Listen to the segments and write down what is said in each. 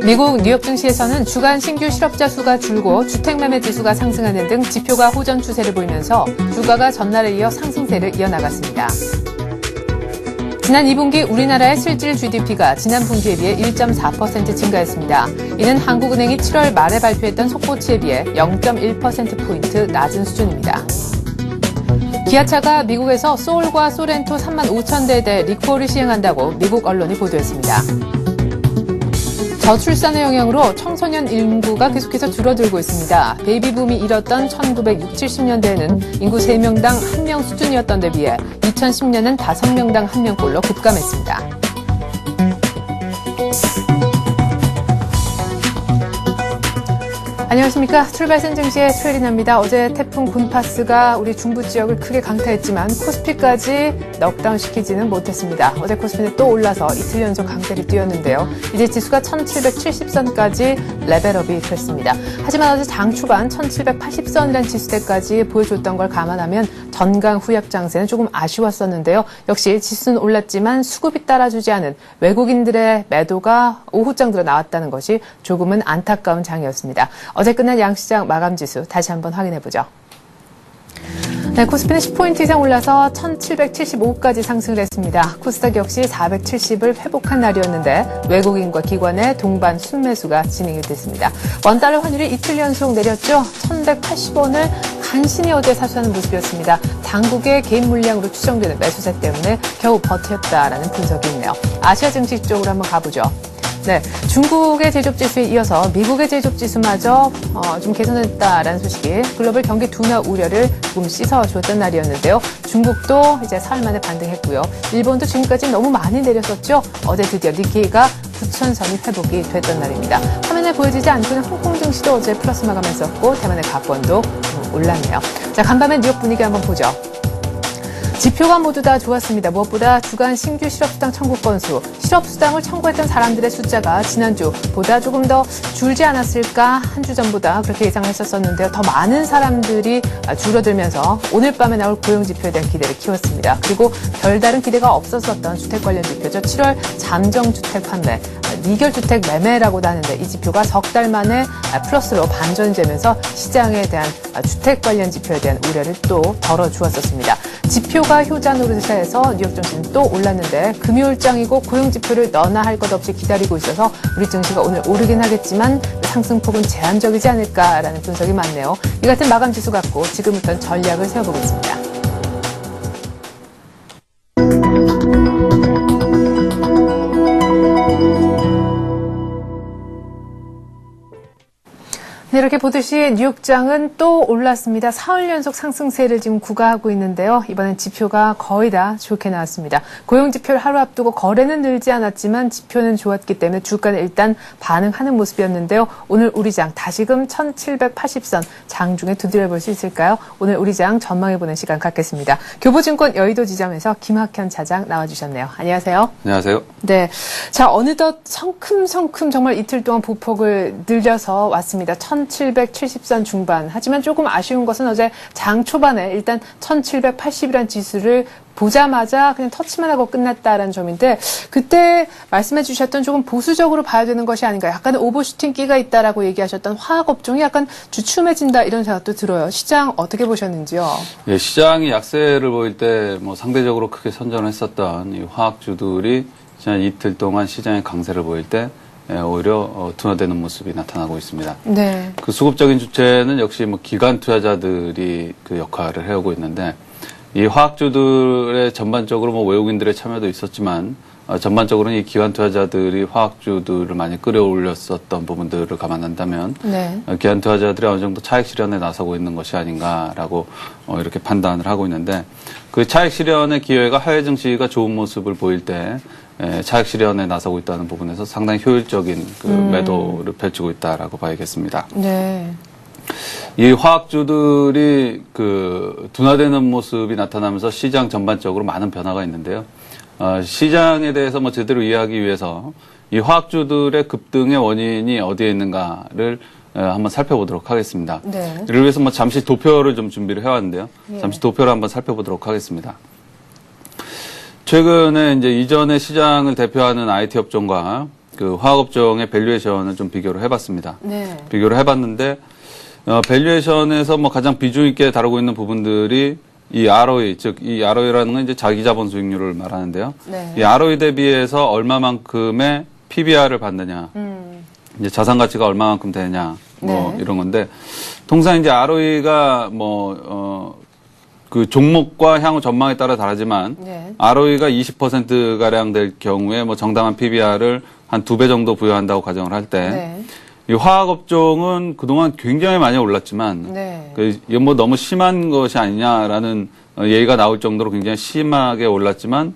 미국 뉴욕 증시에서는 주간 신규 실업자 수가 줄고 주택매매 지수가 상승하는 등 지표가 호전 추세를 보이면서 주가가 전날에 이어 상승세를 이어나갔습니다. 지난 2분기 우리나라의 실질 GDP가 지난 분기에 비해 1.4% 증가했습니다. 이는 한국은행이 7월 말에 발표했던 속보치에 비해 0.1%포인트 낮은 수준입니다. 기아차가 미국에서 소울과 소렌토 35,000대에 대해 리콜을 시행한다고 미국 언론이 보도했습니다. 저출산의 영향으로 청소년 인구가 계속해서 줄어들고 있습니다. 베이비붐이 일었던 1960, 70년대에는 인구 3명당 1명 수준이었던 데 비해 2010년은 5명당 1명꼴로 급감했습니다. 안녕하십니까. 출발선 증시의 최혜린입니다. 어제 태풍 곤파스가 우리 중부 지역을 크게 강타했지만 코스피까지 넉다운 시키지는 못했습니다. 어제 코스피는 또 올라서 이틀 연속 강세를 띄웠는데요. 이제 지수가 1770선까지 레벨업이 됐습니다. 하지만 어제 장 초반 1780선이라는 지수대까지 보여줬던 걸 감안하면 전강 후약 장세는 조금 아쉬웠었는데요. 역시 지수는 올랐지만 수급이 따라주지 않은 외국인들의 매도가 오후장 들어 나왔다는 것이 조금은 안타까운 장이었습니다. 어제 끝난 양시장 마감지수 다시 한번 확인해보죠. 네, 코스피는 10포인트 이상 올라서 1775까지 상승을 했습니다. 코스닥 역시 470을 회복한 날이었는데 외국인과 기관의 동반 순매수가 진행이 됐습니다. 원달러 환율이 이틀 연속 내렸죠. 1180원을 간신히 어제 사수하는 모습이었습니다. 당국의 개인 물량으로 추정되는 매수세 때문에 겨우 버텼다라는 분석이 있네요. 아시아 증시 쪽으로 한번 가보죠. 네, 중국의 제조업지수에 이어서 미국의 제조업지수마저 좀 개선했다라는 소식이 글로벌 경기 둔화 우려를 조금 씻어줬던 날이었는데요. 중국도 이제 사흘 만에 반등했고요. 일본도 지금까지 너무 많이 내렸었죠. 어제 드디어 니케이가 9,000선이 회복이 됐던 날입니다. 화면에 보여지지 않고는 홍콩 증시도 어제 플러스 마감했었고 대만의 가권도 올랐네요. 자, 간밤의 뉴욕 분위기 한번 보죠. 지표가 모두 다 좋았습니다. 무엇보다 주간 신규 실업수당 청구 건수, 실업수당을 청구했던 사람들의 숫자가 지난주보다 조금 더 줄지 않았을까 한 주 전보다 그렇게 예상을 했었는데요. 더 많은 사람들이 줄어들면서 오늘 밤에 나올 고용지표에 대한 기대를 키웠습니다. 그리고 별다른 기대가 없었던 주택 관련 지표죠. 7월 잠정주택 판매, 미결주택 매매라고도 하는데 이 지표가 석 달 만에 플러스로 반전되면서 시장에 대한 주택 관련 지표에 대한 우려를 또 덜어주었었습니다. 지표가 효자 노릇을 해서 뉴욕 증시는 또 올랐는데 금요일장이고 고용지표를 너나 할 것 없이 기다리고 있어서 우리 증시가 오늘 오르긴 하겠지만 상승폭은 제한적이지 않을까라는 분석이 많네요. 이 같은 마감지수 갖고 지금부터는 전략을 세워보겠습니다. 네, 이렇게 보듯이 뉴욕장은 또 올랐습니다. 사흘 연속 상승세를 지금 구가하고 있는데요. 이번엔 지표가 거의 다 좋게 나왔습니다. 고용지표를 하루 앞두고 거래는 늘지 않았지만 지표는 좋았기 때문에 주가는 일단 반응하는 모습이었는데요. 오늘 우리장 다시금 1780선 장중에 두드려볼 수 있을까요? 오늘 우리장 전망해보는 시간 갖겠습니다. 교보증권 여의도 지점에서 김학현 차장 나와주셨네요. 안녕하세요. 안녕하세요. 네, 자 어느덧 성큼성큼 정말 이틀 동안 보폭을 늘려서 왔습니다. 1770선 중반. 하지만 조금 아쉬운 것은 어제 장 초반에 일단 1780이라는 지수를 보자마자 그냥 터치만 하고 끝났다라는 점인데 그때 말씀해 주셨던 조금 보수적으로 봐야 되는 것이 아닌가. 약간 오버슈팅 끼가 있다라고 얘기하셨던 화학업종이 약간 주춤해진다 이런 생각도 들어요. 시장 어떻게 보셨는지요? 예, 시장이 약세를 보일 때 뭐 상대적으로 크게 선전했었던 이 화학주들이 지난 이틀 동안 시장의 강세를 보일 때 오히려 둔화되는 모습이 나타나고 있습니다. 네. 그 수급적인 주체는 역시 뭐 기관 투자자들이 그 역할을 해오고 있는데 이 화학주들의 전반적으로 뭐 외국인들의 참여도 있었지만 전반적으로는 이 기관 투자자들이 화학주들을 많이 끌어올렸었던 부분들을 감안한다면 네. 기관 투자자들이 어느 정도 차익 실현에 나서고 있는 것이 아닌가라고 이렇게 판단을 하고 있는데 그 차익 실현의 기회가 해외 증시가 좋은 모습을 보일 때 차익 실현에 나서고 있다는 부분에서 상당히 효율적인 그 매도를 펼치고 있다라고 봐야겠습니다. 네. 이 화학주들이 그 둔화되는 모습이 나타나면서 시장 전반적으로 많은 변화가 있는데요. 시장에 대해서 뭐 제대로 이해하기 위해서 이 화학주들의 급등의 원인이 어디에 있는가를 한번 살펴보도록 하겠습니다. 네. 이를 위해서 뭐 잠시 도표를 좀 준비를 해왔는데요. 예. 잠시 도표를 한번 살펴보도록 하겠습니다. 최근에 이제 이전의 시장을 대표하는 IT 업종과 그 화학업종의 밸류에이션을 좀 비교를 해봤습니다. 네. 비교를 해봤는데 밸류에이션에서 뭐 가장 비중 있게 다루고 있는 부분들이 이 ROE, 즉 이 ROE라는 건 이제 자기자본 수익률을 말하는데요. 네. 이 ROE 대비해서 얼마만큼의 PBR을 받느냐, 이제 자산 가치가 얼마만큼 되냐, 뭐 네. 이런 건데 통상 이제 ROE가 그 종목과 향후 전망에 따라 다르지만 네. ROE가 20% 가량 될 경우에 뭐 정당한 PBR을 한 2배 정도 부여한다고 가정을 할 때 네. 이 화학업종은 그동안 굉장히 많이 올랐지만 네. 이게 뭐 너무 심한 것이 아니냐라는 얘기가 나올 정도로 굉장히 심하게 올랐지만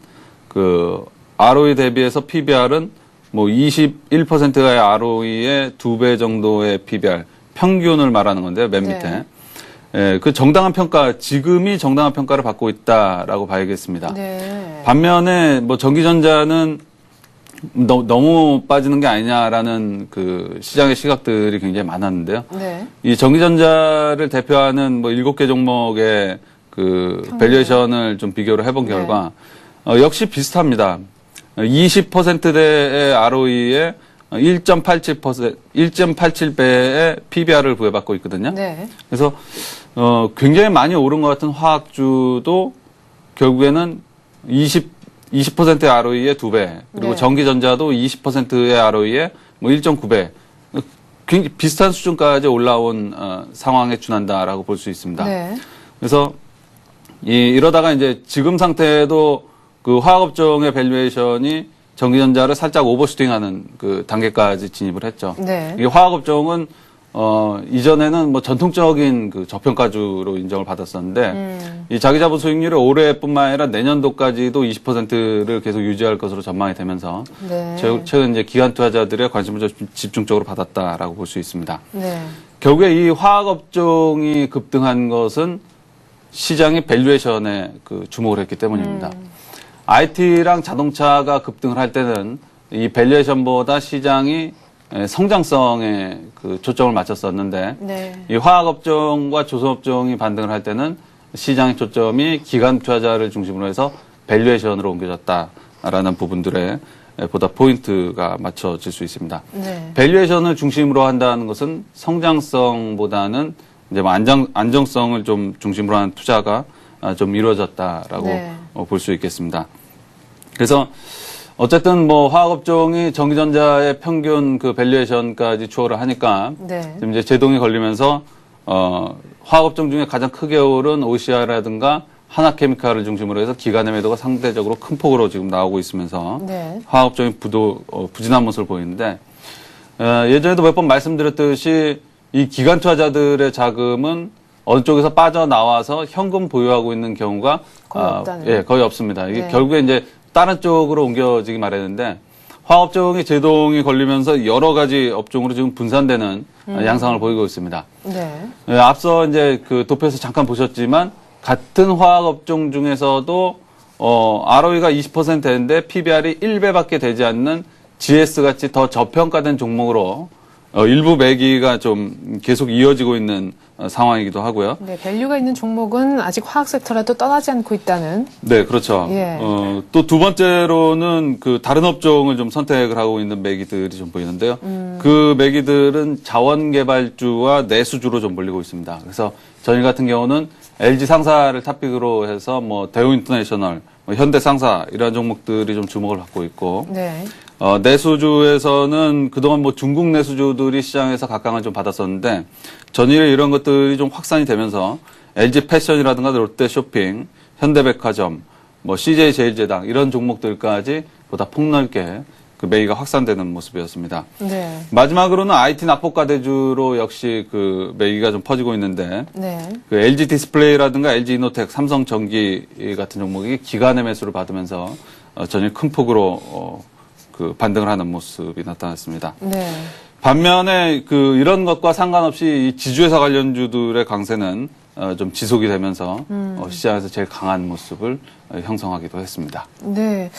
그 ROE 대비해서 PBR은 뭐 21%의 ROE의 2배 정도의 PBR 평균을 말하는 건데요. 맨 네. 밑에. 예, 그 정당한 평가, 지금이 정당한 평가를 받고 있다라고 봐야겠습니다. 네. 반면에 뭐 전기전자는 너무 빠지는 게 아니냐라는 그 시장의 시각들이 굉장히 많았는데요. 네. 이 전기전자를 대표하는 뭐 7개 종목의 그 밸류에이션을 좀 비교를 해본 네. 결과 역시 비슷합니다. 20%대의 ROE에 1.87배의 PBR을 부여받고 있거든요. 네. 그래서 굉장히 많이 오른 것 같은 화학주도 결국에는 20%의 ROE의 2배, 그리고 네. 전기전자도 20%의 ROE의 뭐 1.9배, 굉장히 비슷한 수준까지 올라온 상황에 준한다라고 볼 수 있습니다. 네. 그래서 이러다가 이제 지금 상태에도 그 화학업종의 밸류에이션이 전기전자를 살짝 오버슈팅하는 그 단계까지 진입을 했죠. 네. 이 화학업종은 이전에는 뭐 전통적인 그 저평가주로 인정을 받았었는데 이 자기자본 수익률이 올해뿐만 아니라 내년도까지도 20%를 계속 유지할 것으로 전망이 되면서 네. 최근 이제 기관 투자자들의 관심을 좀 집중적으로 받았다라고 볼 수 있습니다. 네. 결국에 이 화학업종이 급등한 것은 시장이 밸류에이션에 그 주목을 했기 때문입니다. IT랑 자동차가 급등을 할 때는 이 밸류에이션보다 시장이 성장성에 그 초점을 맞췄었는데 네. 이 화학업종과 조선업종이 반등을 할 때는 시장의 초점이 기관 투자자를 중심으로 해서 밸류에이션으로 옮겨졌다라는 부분들에 보다 포인트가 맞춰질 수 있습니다. 네. 밸류에이션을 중심으로 한다는 것은 성장성보다는 이제 뭐 안정성을 좀 중심으로 한 투자가 좀 이루어졌다라고 네. 볼 수 있겠습니다. 그래서 어쨌든 뭐 화학업종이 전기전자의 평균 그 밸류에이션까지 추월을 하니까 네. 지금 이제 제동이 걸리면서 화학업종 중에 가장 크게 오른 OCI라든가 하나케미칼을 중심으로 해서 기관의 매도가 상대적으로 큰 폭으로 지금 나오고 있으면서 네. 화학업종이 부진한 모습을 보이는데 예전에도 몇 번 말씀드렸듯이 이 기관 투자자들의 자금은 어느 쪽에서 빠져나와서 현금 보유하고 있는 경우가 거의 없다는. 예, 거의 없습니다. 이게 네. 결국에 이제 다른 쪽으로 옮겨지기 마련인데 화학업종이 제동이 걸리면서 여러 가지 업종으로 지금 분산되는 양상을 보이고 있습니다. 네. 예, 앞서 이제 그 도표에서 잠깐 보셨지만 같은 화학업종 중에서도 ROE가 20%인데 PBR이 1배밖에 되지 않는 GS 같이 더 저평가된 종목으로 일부 매기가 좀 계속 이어지고 있는 상황이기도 하고요. 네. 밸류가 있는 종목은 아직 화학 섹터라도 떠나지 않고 있다는. 네, 그렇죠. 예. 또 두 번째로는 그 다른 업종을 좀 선택을 하고 있는 매기들이 좀 보이는데요. 그 매기들은 자원개발주와 내수주로 좀 몰리고 있습니다. 그래서 전일 같은 경우는 LG 상사를 탑픽으로 해서 뭐 대우 인터내셔널, 뭐 현대 상사 이러한 종목들이 좀 주목을 받고 있고 네. 내수주에서는 그동안 뭐 중국 내수주들이 시장에서 각광을 좀 받았었는데 전일에 이런 것들이 좀 확산이 되면서 LG 패션이라든가 롯데 쇼핑, 현대백화점, 뭐 CJ 제일제당 이런 종목들까지 보다 폭넓게 그 매기가 확산되는 모습이었습니다. 네. 마지막으로는 IT 낙폭과대주로 역시 그 매기가 좀 퍼지고 있는데 네. 그 LG 디스플레이라든가 LG 이노텍, 삼성전기 같은 종목이 기관의 매수를 받으면서 전일 큰 폭으로 그 반등을 하는 모습이 나타났습니다. 네. 반면에 그 이런 것과 상관없이 이 지주회사 관련주들의 강세는 좀 지속이 되면서 시장에서 제일 강한 모습을 형성하기도 했습니다. 네.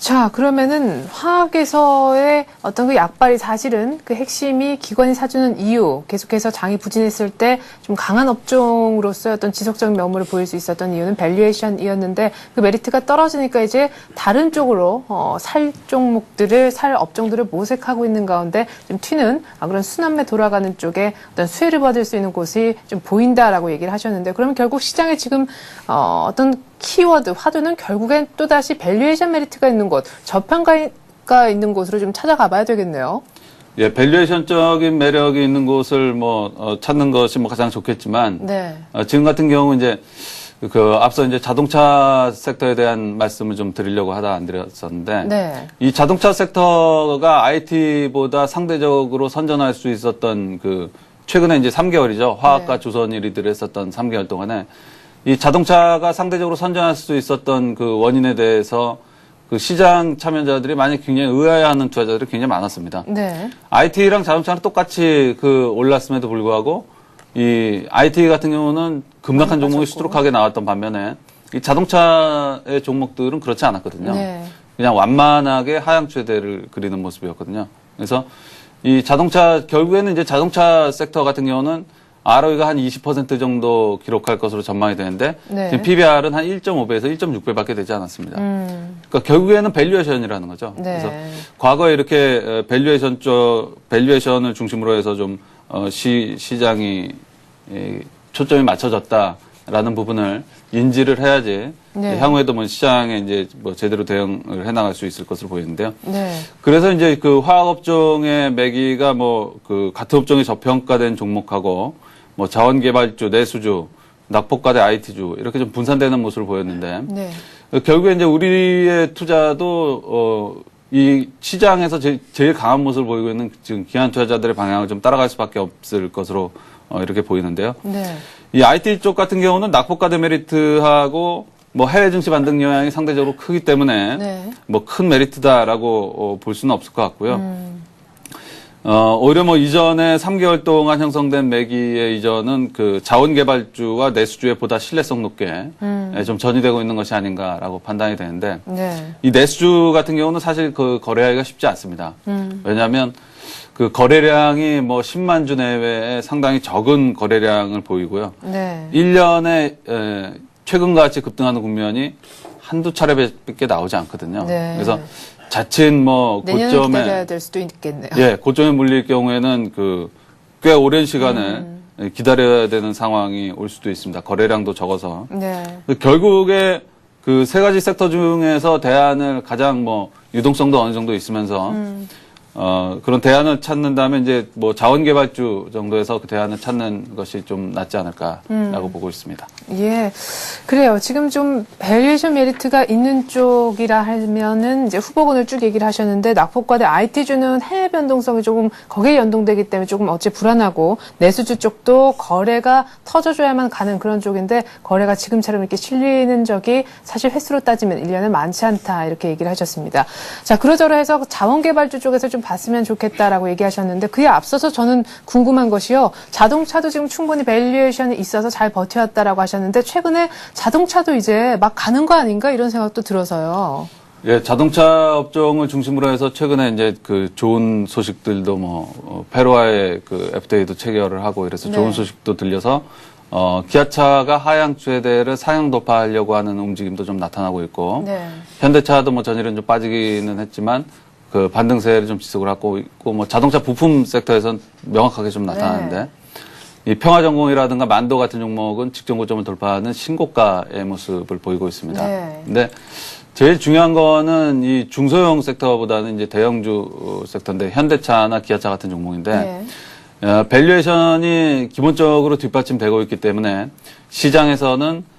자, 그러면은 화학에서의 어떤 그 약발이 사실은 그 핵심이 기관이 사주는 이유, 계속해서 장이 부진했을 때 좀 강한 업종으로서의 어떤 지속적인 면모를 보일 수 있었던 이유는 밸류에이션이었는데 그 메리트가 떨어지니까 이제 다른 쪽으로 살 종목들을, 살 업종들을 모색하고 있는 가운데 좀 튀는 그런 순환매 돌아가는 쪽에 어떤 수혜를 받을 수 있는 곳이 좀 보인다라고 얘기를 하셨는데 그러면 결국 시장에 지금 어떤 키워드, 화두는 결국엔 또다시 밸류에이션 메리트가 있는 곳, 저평가가 있는 곳으로 좀 찾아가 봐야 되겠네요. 예, 밸류에이션적인 매력이 있는 곳을 찾는 것이 가장 좋겠지만, 네. 지금 같은 경우 이제 앞서 이제 자동차 섹터에 대한 말씀을 좀 드리려고 하다 안 드렸었는데, 네. 이 자동차 섹터가 IT보다 상대적으로 선전할 수 있었던 최근에 이제 3개월이죠. 화학과 네. 조선일이들 했었던 3개월 동안에 이 자동차가 상대적으로 선전할 수 있었던 그 원인에 대해서 그 시장 참여자들이 많이 굉장히 의아해하는 투자자들이 굉장히 많았습니다. 네. IT랑 자동차는 똑같이 올랐음에도 불구하고 이 IT 같은 경우는 급락한 종목이 수두룩하게 나왔던 반면에 이 자동차의 종목들은 그렇지 않았거든요. 네. 그냥 완만하게 하향 추세대를 그리는 모습이었거든요. 그래서 이 결국에는 이제 자동차 섹터 같은 경우는 ROE가 한 20% 정도 기록할 것으로 전망이 되는데 네. 지금 PBR은 한 1.5배에서 1.6배밖에 되지 않았습니다. 그러니까 결국에는 밸류에이션이라는 거죠. 네. 그래서 과거에 이렇게 밸류에이션을 중심으로 해서 좀 시장이 초점이 맞춰졌다라는 부분을 인지를 해야지 네. 향후에도 시장에 이제 제대로 대응을 해나갈 수 있을 것으로 보이는데요. 네. 그래서 이제 화학업종의 매기가 같은 업종이 저평가된 종목하고 자원개발주, 내수주, 낙폭과대 IT주 이렇게 좀 분산되는 모습을 보였는데 네. 결국에 이제 우리의 투자도 이 시장에서 제일 강한 모습을 보이고 있는 지금 기관 투자자들의 방향을 좀 따라갈 수밖에 없을 것으로 이렇게 보이는데요. 네. 이 IT 쪽 같은 경우는 낙폭과대 메리트하고 해외 증시 반등 영향이 상대적으로 크기 때문에 네. 큰 메리트다라고 볼 수는 없을 것 같고요. 오히려 이전에 3개월 동안 형성된 매기의 이전은 자원개발주와 내수주에 보다 신뢰성 높게 좀 전이되고 있는 것이 아닌가라고 판단이 되는데 네. 이 내수주 같은 경우는 사실 거래하기가 쉽지 않습니다. 왜냐하면 거래량이 10만 주 내외에 상당히 적은 거래량을 보이고요. 네. 1년에 최근과 같이 급등하는 국면이 한두 차례밖에 나오지 않거든요. 네. 그래서 자칫 내년에 기다려야 고점에 될 수도 있겠네요. 예, 고점에 물릴 경우에는 꽤 오랜 시간을 기다려야 되는 상황이 올 수도 있습니다. 거래량도 적어서. 네. 결국에 세 가지 섹터 중에서 대안을 가장 유동성도 어느 정도 있으면서 그런 대안을 찾는다면 이제 자원개발주 정도에서 그 대안을 찾는 것이 좀 낫지 않을까라고 보고 있습니다. 예. 그래요. 지금 좀 밸류에이션 메리트가 있는 쪽이라 하면은 이제 후보군을 쭉 얘기를 하셨는데 낙폭과대 IT주는 해외 변동성이 조금 거기에 연동되기 때문에 조금 어째 불안하고 내수주 쪽도 거래가 터져줘야만 가는 그런 쪽인데 거래가 지금처럼 이렇게 실리는 적이 사실 횟수로 따지면 1년에 많지 않다 이렇게 얘기를 하셨습니다. 자, 그러저러해서 자원개발주 쪽에서 좀 봤으면 좋겠다라고 얘기하셨는데 그에 앞서서 저는 궁금한 것이요. 자동차도 지금 충분히 밸류에이션이 있어서 잘 버텨왔다라고 하셨는데 최근에 자동차도 이제 막 가는 거 아닌가 이런 생각도 들어서요. 예, 자동차 업종을 중심으로 해서 최근에 이제 좋은 소식들도 페루와의 FTA도 체결을 하고 이래서 네. 좋은 소식도 들려서 기아차가 하향 추세대를 상향 돌파하려고 하는 움직임도 좀 나타나고 있고 네. 현대차도 전일은 좀 빠지기는 했지만 반등세를 좀 지속을 하고 있고 자동차 부품 섹터에서는 명확하게 좀 나타나는데 이 평화전공이라든가 만도 같은 종목은 직전 고점을 돌파하는 신고가의 모습을 보이고 있습니다. 네. 근데 제일 중요한 거는 이 중소형 섹터보다는 이제 대형주 섹터인데 현대차나 기아차 같은 종목인데 밸류에이션이 기본적으로 뒷받침되고 있기 때문에 시장에서는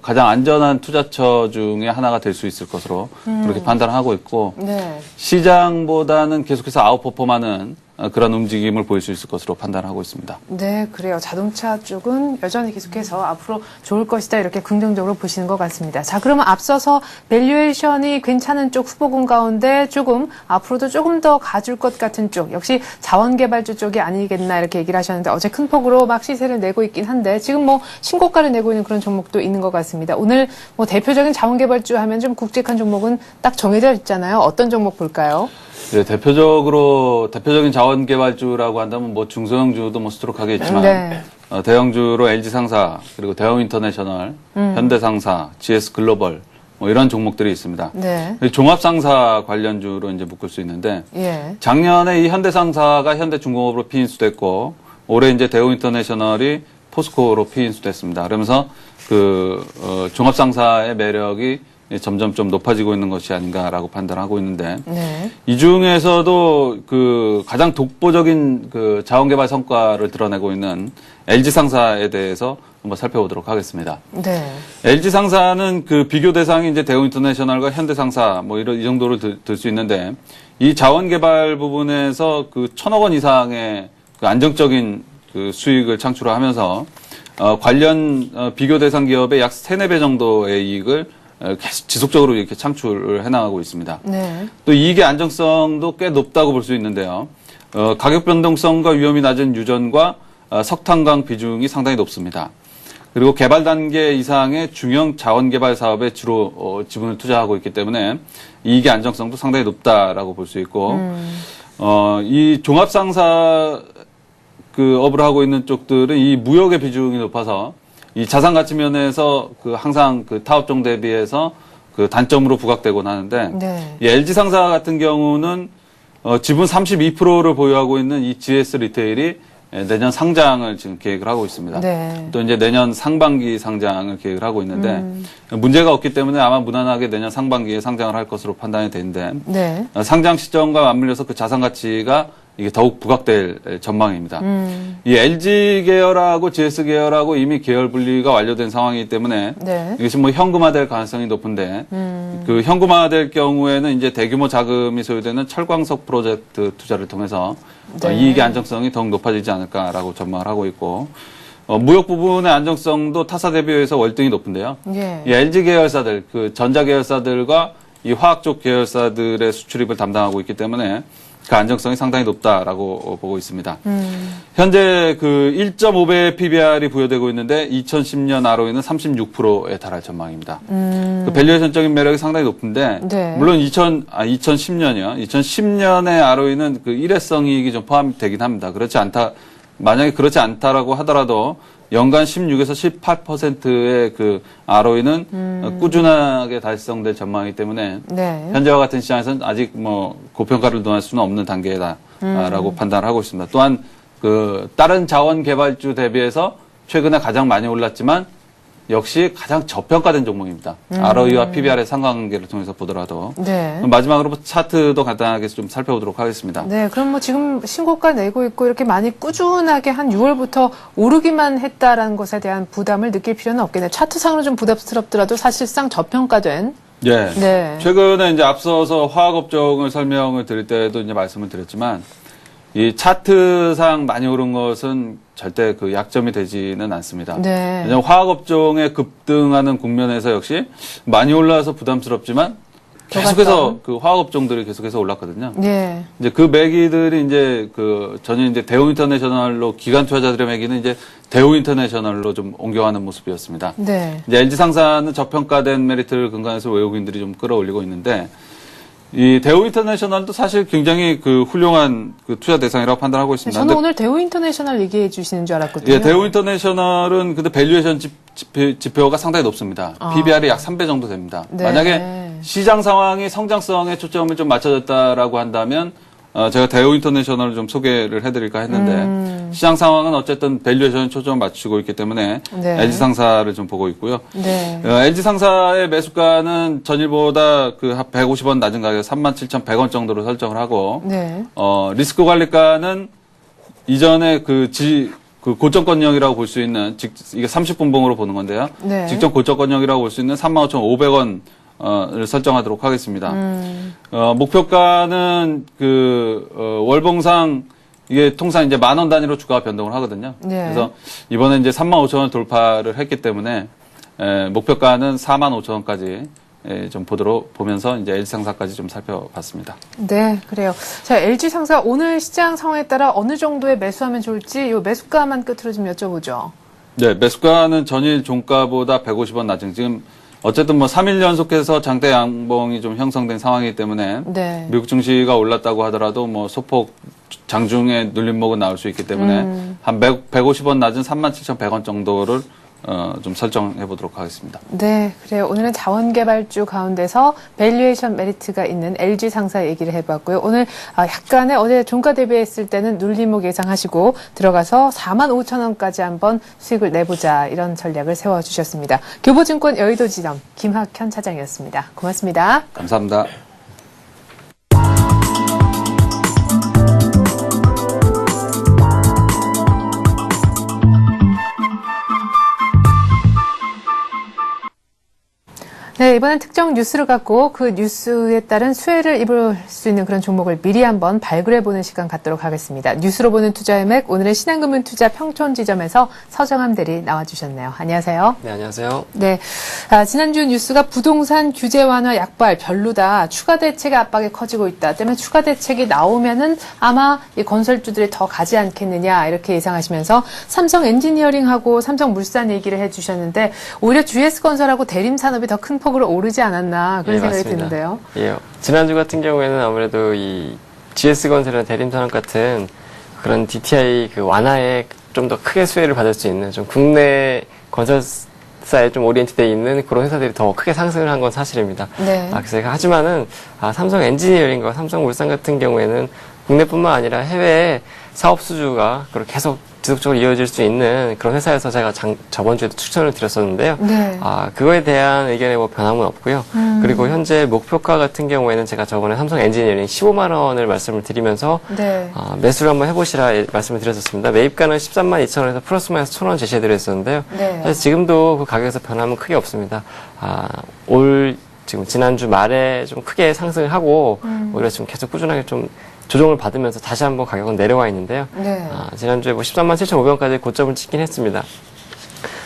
가장 안전한 투자처 중에 하나가 될 수 있을 것으로 그렇게 판단을 하고 있고 네. 시장보다는 계속해서 아웃퍼폼하는 그런 움직임을 보일 수 있을 것으로 판단하고 있습니다. 네, 그래요. 자동차 쪽은 여전히 계속해서 앞으로 좋을 것이다 이렇게 긍정적으로 보시는 것 같습니다. 자, 그러면 앞서서 밸류에이션이 괜찮은 쪽 후보군 가운데 조금 앞으로도 조금 더 가줄 것 같은 쪽 역시 자원개발주 쪽이 아니겠나 이렇게 얘기를 하셨는데 어제 큰 폭으로 막 시세를 내고 있긴 한데 지금 뭐 신고가를 내고 있는 그런 종목도 있는 것 같습니다. 오늘 뭐 대표적인 자원개발주 하면 좀 굵직한 종목은 딱 정해져 있잖아요. 어떤 종목 볼까요? 네, 대표적인 자원개발주라고 한다면 뭐 중소형주도 뭐 수두룩하겠지만 네. 대형주로 LG상사 그리고 대형인터내셔널, 현대상사, GS글로벌 뭐 이런 종목들이 있습니다. 네. 종합상사 관련주로 이제 묶을 수 있는데 예. 작년에 이 현대상사가 현대중공업으로 피인수됐고 올해 이제 대우인터내셔널이 포스코로 피인수됐습니다. 그러면서 종합상사의 매력이 점점 좀 높아지고 있는 것이 아닌가라고 판단하고 있는데 네. 이 중에서도 가장 독보적인 자원개발 성과를 드러내고 있는 LG상사에 대해서 한번 살펴보도록 하겠습니다. 네. LG상사는 비교 대상이 이제 대우인터내셔널과 현대상사 이 정도를 들 수 있는데 이 자원개발 부분에서 1,000억 원 이상의 안정적인 수익을 창출하면서 관련 비교 대상 기업의 약 3, 4배 정도의 이익을 계속 지속적으로 이렇게 창출을 해나가고 있습니다. 네. 또 이익의 안정성도 꽤 높다고 볼 수 있는데요. 가격 변동성과 위험이 낮은 유전과 석탄광 비중이 상당히 높습니다. 그리고 개발 단계 이상의 중형 자원 개발 사업에 주로 지분을 투자하고 있기 때문에 이익의 안정성도 상당히 높다라고 볼 수 있고, 이 종합상사 업을 하고 있는 쪽들은 이 무역의 비중이 높아서 이 자산 가치 면에서 항상 타업종 대비해서 단점으로 부각되곤 하는데, 네. 이 LG상사 같은 경우는 지분 32%를 보유하고 있는 이 GS 리테일이 내년 상장을 지금 계획을 하고 있습니다. 네. 또 이제 내년 상반기 상장을 계획을 하고 있는데 문제가 없기 때문에 아마 무난하게 내년 상반기에 상장을 할 것으로 판단이 되는데 네. 상장 시점과 맞물려서 자산 가치가 이게 더욱 부각될 전망입니다. 이 LG 계열하고 GS 계열하고 이미 계열 분리가 완료된 상황이기 때문에 네. 이것이 현금화될 가능성이 높은데 현금화될 경우에는 이제 대규모 자금이 소요되는 철광석 프로젝트 투자를 통해서 네. 이익의 안정성이 더욱 높아지지 않을까라고 전망을 하고 있고 무역 부분의 안정성도 타사 대비해서 월등히 높은데요. 예. 이 LG 계열사들, 전자 계열사들과 이 화학 쪽 계열사들의 수출입을 담당하고 있기 때문에 안정성이 상당히 높다라고 보고 있습니다. 현재 1.5배의 PBR이 부여되고 있는데 2010년 ROE는 36%에 달할 전망입니다. 밸류에이션적인 매력이 상당히 높은데 네. 물론 2010년이요. 2010년의 ROE는 일회성 이익이 좀 포함되긴 합니다. 만약에 그렇지 않다라고 하더라도 연간 16에서 18%의 ROE는 꾸준하게 달성될 전망이기 때문에 네. 현재와 같은 시장에서는 아직 고평가를 논할 수는 없는 단계다라고 판단을 하고 있습니다. 또한 다른 자원 개발주 대비해서 최근에 가장 많이 올랐지만 역시 가장 저평가된 종목입니다. ROE와 PBR의 상관관계를 통해서 보더라도. 네. 마지막으로 차트도 간단하게 좀 살펴보도록 하겠습니다. 네, 그럼 지금 신고가 내고 있고 이렇게 많이 꾸준하게 한 6월부터 오르기만 했다라는 것에 대한 부담을 느낄 필요는 없겠네요. 차트상으로 좀 부담스럽더라도 사실상 저평가된. 예. 네. 최근에 이제 앞서서 화학업종을 설명을 드릴 때도 이제 말씀을 드렸지만 이 차트상 많이 오른 것은 절대 약점이 되지는 않습니다. 네. 왜냐하면 화학업종에 급등하는 국면에서 역시 많이 올라서 부담스럽지만 계속해서 화학업종들이 계속해서 올랐거든요. 예. 이제 매기들이 이제 전혀 이제 대우인터내셔널로 기관 투자자들의 매기는 이제 대우인터내셔널로 좀 옮겨가는 모습이었습니다. 네. 이제 LG상사는 저평가된 메리트를 근간해서 외국인들이 좀 끌어올리고 있는데 이 대우인터내셔널도 사실 굉장히 훌륭한 투자 대상이라고 판단하고 있습니다. 저는 오늘 대우인터내셔널 얘기해 주시는 줄 알았거든요. 예, 대우인터내셔널은 근데 밸류에이션 지표가 상당히 높습니다. PBR이 약 3배 정도 됩니다. 네. 만약에 시장 상황이 성장성에 초점을 좀 맞춰졌다라고 한다면 제가 대우인터내셔널을 좀 소개를 해드릴까 했는데 시장 상황은 어쨌든 밸류에이션에 초점을 맞추고 있기 때문에 네. LG상사를 좀 보고 있고요. 네. LG상사의 매수가는 전일보다 150원 낮은 가격 37,100원 정도로 설정을 하고 네. 리스크 관리가는 이전에 고점권역이라고 볼 수 있는 이게 30분봉으로 보는 건데요. 네. 직전 고점권역이라고 볼 수 있는 35,500원을 설정하도록 하겠습니다. 목표가는 월봉상 이게 통상 이제 10,000원 단위로 주가 변동을 하거든요. 네. 그래서 이번에 이제 35,000원 돌파를 했기 때문에 목표가는 45,000원까지 좀 보면서 이제 LG상사까지 좀 살펴봤습니다. 네, 그래요. 자, LG상사 오늘 시장 상황에 따라 어느 정도에 매수하면 좋을지 이 매수가만 끝으로 좀 여쭤보죠. 네, 매수가는 전일 종가보다 150원 낮은 지금 어쨌든 뭐 3일 연속해서 장대 양봉이 좀 형성된 상황이기 때문에 네. 미국 증시가 올랐다고 하더라도 뭐 소폭 장중에 눌림목은 나올 수 있기 때문에 한 150원 낮은 37,100원 정도를 좀 설정해 보도록 하겠습니다. 네, 그래요. 오늘은 자원개발주 가운데서 밸류에이션 메리트가 있는 LG상사 얘기를 해봤고요. 오늘 약간의 어제 종가 대비했을 때는 눌림목 예상하시고 들어가서 45,000원까지 한번 수익을 내보자 이런 전략을 세워주셨습니다. 교보증권 여의도지점 김학현 차장이었습니다. 고맙습니다. 감사합니다. 네, 이번엔 특정 뉴스를 갖고 그 뉴스에 따른 수혜를 입을 수 있는 그런 종목을 미리 한번 발굴해보는 시간 갖도록 하겠습니다. 뉴스로 보는 투자의 맥, 오늘은 신한금융투자 평촌지점에서 서정함 대리 나와주셨네요. 안녕하세요. 네, 안녕하세요. 네, 지난주 뉴스가 부동산 규제 완화 약발 별로다. 추가 대책의 압박이 커지고 있다. 때문에 추가 대책이 나오면은 아마 이 건설주들이 더 가지 않겠느냐 이렇게 예상하시면서 삼성 엔지니어링하고 삼성물산 얘기를 해주셨는데 오히려 GS건설하고 대림산업이 더 큰 폭으로 오르지 않았나 그런 생각이 맞습니다. 드는데요. 예, 지난주 같은 경우에는 아무래도 이 GS건설이나 대림산업 같은 그런 DTI 그 완화에 좀 더 크게 수혜를 받을 수 있는 좀 국내 건설사에 좀 오리엔트되어 있는 그런 회사들이 더 크게 상승을 한 건 사실입니다. 네. 그래서 하지만은 삼성 엔지니어링과 삼성물산 같은 경우에는 국내뿐만 아니라 해외 사업 수주가 그렇게 계속 지속적으로 이어질 수 있는 그런 회사에서 제가 저번 주에도 추천을 드렸었는데요. 네. 그거에 대한 의견에 뭐 변함은 없고요. 그리고 현재 목표가 같은 경우에는 제가 저번에 삼성 엔지니어링 15만 원을 말씀을 드리면서 네. 매수를 한번 해보시라 말씀을 드렸었습니다. 매입가는 13만 2천 원에서 플러스 마이너스 1,000원 제시해드렸었는데요. 네. 사실 지금도 그 가격에서 변함은 크게 없습니다. 지금 지난주 말에 좀 크게 상승을 하고 오히려 지금 계속 꾸준하게 좀 조정을 받으면서 다시 한번 가격은 내려와 있는데요. 네. 지난주에 뭐 13만 7,500원까지 고점을 찍긴 했습니다.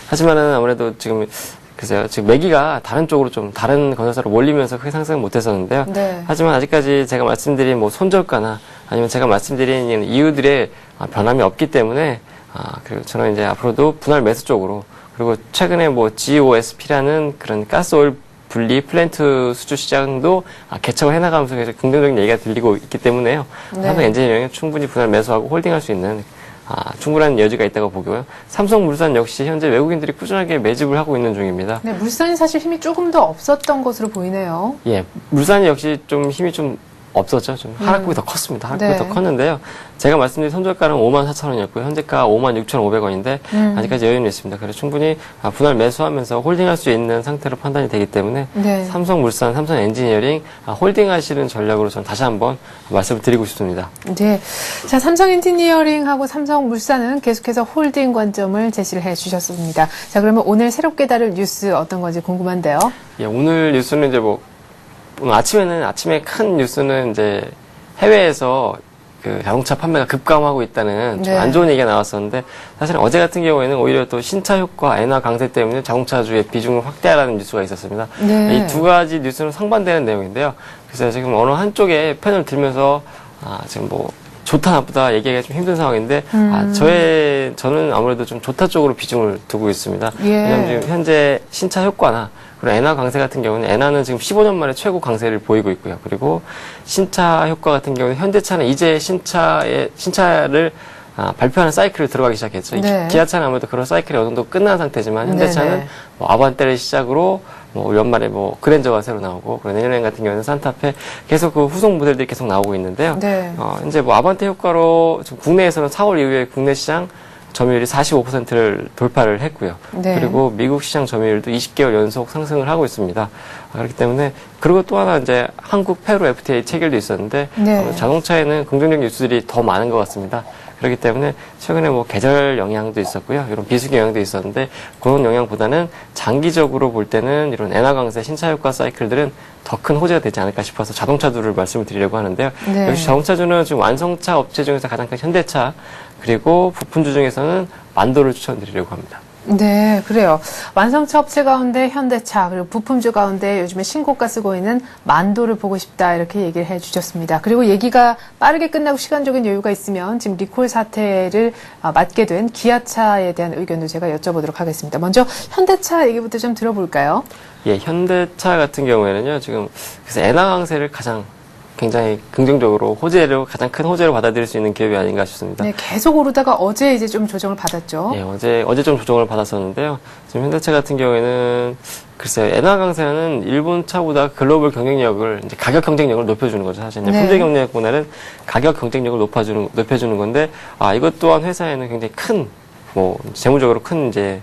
하지만은 아무래도 지금 글쎄요, 지금 매기가 다른 쪽으로 좀 다른 건설사로 몰리면서 크게 상승을 못 했었는데요. 네. 하지만 아직까지 제가 말씀드린 뭐 손절가나 아니면 제가 말씀드린 이유들의 변함이 없기 때문에 그리고 저는 이제 앞으로도 분할 매수 쪽으로 그리고 최근에 뭐 GOSP라는 그런 가스오일 분리 플랜트 수주 시장도 개척을 해나가면서 계속 긍정적인 얘기가 들리고 있기 때문에요. 네. 삼성 엔지니어링은 충분히 분할 매수하고 홀딩할 수 있는 충분한 여지가 있다고 보고요. 삼성물산 역시 현재 외국인들이 꾸준하게 매집을 하고 있는 중입니다. 네, 물산이 사실 힘이 조금 더 없었던 것으로 보이네요. 예, 물산이 역시 좀 힘이 좀 없었죠. 좀 하락폭이 더 컸습니다. 하락폭이 네. 더 컸는데요. 제가 말씀드린 손절가는 54,000원이었고요. 현재가 56,500원인데 아직까지 여유는 있습니다. 그래서 충분히 분할 매수하면서 홀딩할 수 있는 상태로 판단이 되기 때문에 네. 삼성물산, 삼성 엔지니어링 홀딩하시는 전략으로 저는 다시 한번 말씀을 드리고 싶습니다. 네. 자, 삼성 엔지니어링하고 삼성물산은 계속해서 홀딩 관점을 제시를 해 주셨습니다. 자, 그러면 오늘 새롭게 다룰 뉴스 어떤 건지 궁금한데요. 예, 오늘 뉴스는 이제 오늘 아침에 큰 뉴스는 이제 해외에서 그 자동차 판매가 급감하고 있다는 좀 네. 안 좋은 얘기가 나왔었는데 사실 어제 같은 경우에는 오히려 또 신차 효과 엔화 강세 때문에 자동차주의 비중을 확대하라는 뉴스가 있었습니다. 네. 이 두 가지 뉴스는 상반되는 내용인데요. 그래서 지금 어느 한쪽에 편을 들면서 지금 뭐 좋다 나쁘다 얘기하기가 좀 힘든 상황인데 저는 아무래도 좀 좋다 쪽으로 비중을 두고 있습니다. 예. 왜냐하면 지금 현재 신차 효과나 그리고 엔화 강세 같은 경우는 엔화는 지금 15년 만에 최고 강세를 보이고 있고요. 그리고 신차 효과 같은 경우는 현대차는 이제 신차를 발표하는 사이클을 들어가기 시작했죠. 네. 기아차는 아무래도 그런 사이클이 어느 정도 끝난 상태지만 현대차는 네네. 뭐 아반떼를 시작으로 뭐 연말에 뭐 그랜저가 새로 나오고 그리고 내년 같은 경우는 산타페 계속 그 후속 모델들이 계속 나오고 있는데요. 네. 이제 뭐 아반떼 효과로 지금 국내에서는 4월 이후에 국내 시장 점유율이 45%를 돌파를 했고요. 네. 그리고 미국 시장 점유율도 20개월 연속 상승을 하고 있습니다. 그렇기 때문에 그리고 또 하나 이제 한국 페루 FTA 체결도 있었는데 네. 자동차에는 긍정적 뉴스들이 더 많은 것 같습니다. 그렇기 때문에 최근에 뭐 계절 영향도 있었고요. 이런 비수기 영향도 있었는데 그런 영향보다는 장기적으로 볼 때는 이런 엔화 강세 신차 효과 사이클들은 더 큰 호재가 되지 않을까 싶어서 자동차주를 말씀을 드리려고 하는데요. 네. 역시 자동차주는 지금 완성차 업체 중에서 가장 큰 현대차 그리고 부품주 중에서는 만도를 추천드리려고 합니다. 네, 그래요. 완성차 업체 가운데 현대차, 그리고 부품주 가운데 요즘에 신고가 쓰고 있는 만도를 보고 싶다, 이렇게 얘기를 해 주셨습니다. 그리고 얘기가 빠르게 끝나고 시간적인 여유가 있으면 지금 리콜 사태를 맡게 된 기아차에 대한 의견도 제가 여쭤보도록 하겠습니다. 먼저 현대차 얘기부터 좀 들어볼까요? 예, 현대차 같은 경우에는요, 지금 그래서 엔화 강세를 가장 굉장히 긍정적으로 가장 큰 호재로 받아들일 수 있는 기업이 아닌가 싶습니다. 네, 계속 오르다가 어제 이제 좀 조정을 받았죠. 예, 어제 좀 조정을 받았었는데요. 지금 현대차 같은 경우에는 글쎄요, 엔화 강세는 일본 차보다 글로벌 경쟁력을 이제 가격 경쟁력을 높여주는 거죠. 사실 네. 품질 경쟁력보다는 가격 경쟁력을 높여주는 건데, 이것 또한 회사에는 굉장히 큰 재무적으로 큰 이제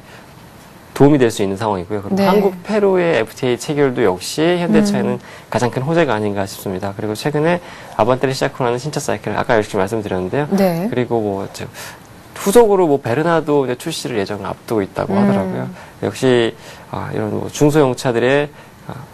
도움이 될 수 있는 상황이고요. 그리고 네. 한국 페루의 FTA 체결도 역시 현대차에는 가장 큰 호재가 아닌가 싶습니다. 그리고 최근에 아반떼를 시작으로 하는 신차 사이클 아까 열심히 말씀드렸는데요. 네. 그리고 후속으로 베르나도 이제 출시를 예정을 앞두고 있다고 하더라고요. 역시 이런 중소형차들의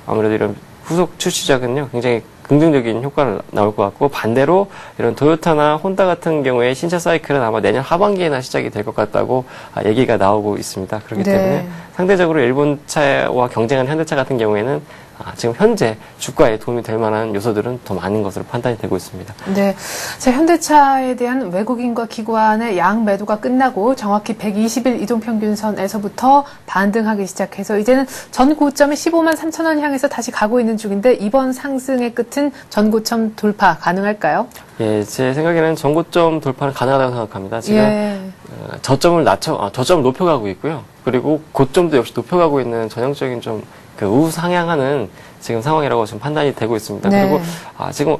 아무래도 이런 후속 출시작은요 굉장히 긍정적인 효과를 나올 것 같고, 반대로 이런 도요타나 혼다 같은 경우에 신차 사이클은 아마 내년 하반기에나 시작이 될 것 같다고 얘기가 나오고 있습니다. 그렇기 네. 때문에 상대적으로 일본 차와 경쟁하는 현대차 같은 경우에는 지금 현재 주가에 도움이 될 만한 요소들은 더 많은 것으로 판단이 되고 있습니다. 네. 자, 현대차에 대한 외국인과 기관의 양 매도가 끝나고 정확히 120일 이동평균선에서부터 반등하기 시작해서 이제는 전 고점이 15만 3천 원 향해서 다시 가고 있는 중인데, 이번 상승의 끝은 전 고점 돌파 가능할까요? 예, 제 생각에는 전고점 돌파는 가능하다고 생각합니다. 지금 예. 저점을 높여가고 있고요. 그리고 고점도 역시 높여가고 있는 전형적인 좀 우상향하는 지금 상황이라고 지금 판단이 되고 있습니다. 네. 그리고 지금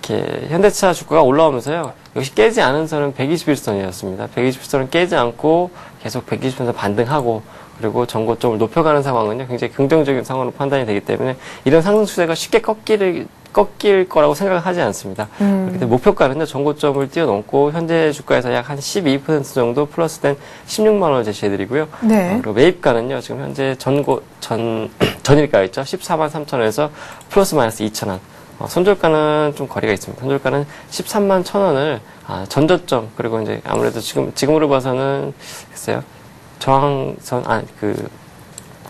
이렇게 현대차 주가가 올라오면서요, 역시 깨지 않은 선은 121선이었습니다. 121선은 깨지 않고 계속 120선에서 반등하고, 그리고 전고점을 높여가는 상황은요 굉장히 긍정적인 상황으로 판단이 되기 때문에 이런 상승 추세가 쉽게 꺾일 거라고 생각하지 않습니다. 그때 목표가는요, 전고점을 뛰어넘고 현재 주가에서 약 한 12% 정도 플러스된 16만 원을 제시해드리고요. 네. 그리고 매입가는요, 지금 현재 전일가 있죠. 14만 3천 원에서 플러스 마이너스 2천 원. 손절가는 좀 거리가 있습니다. 손절가는 13만 1천 원을 전저점, 그리고 이제 아무래도 지금으로 봐서는 글쎄요, 저항선,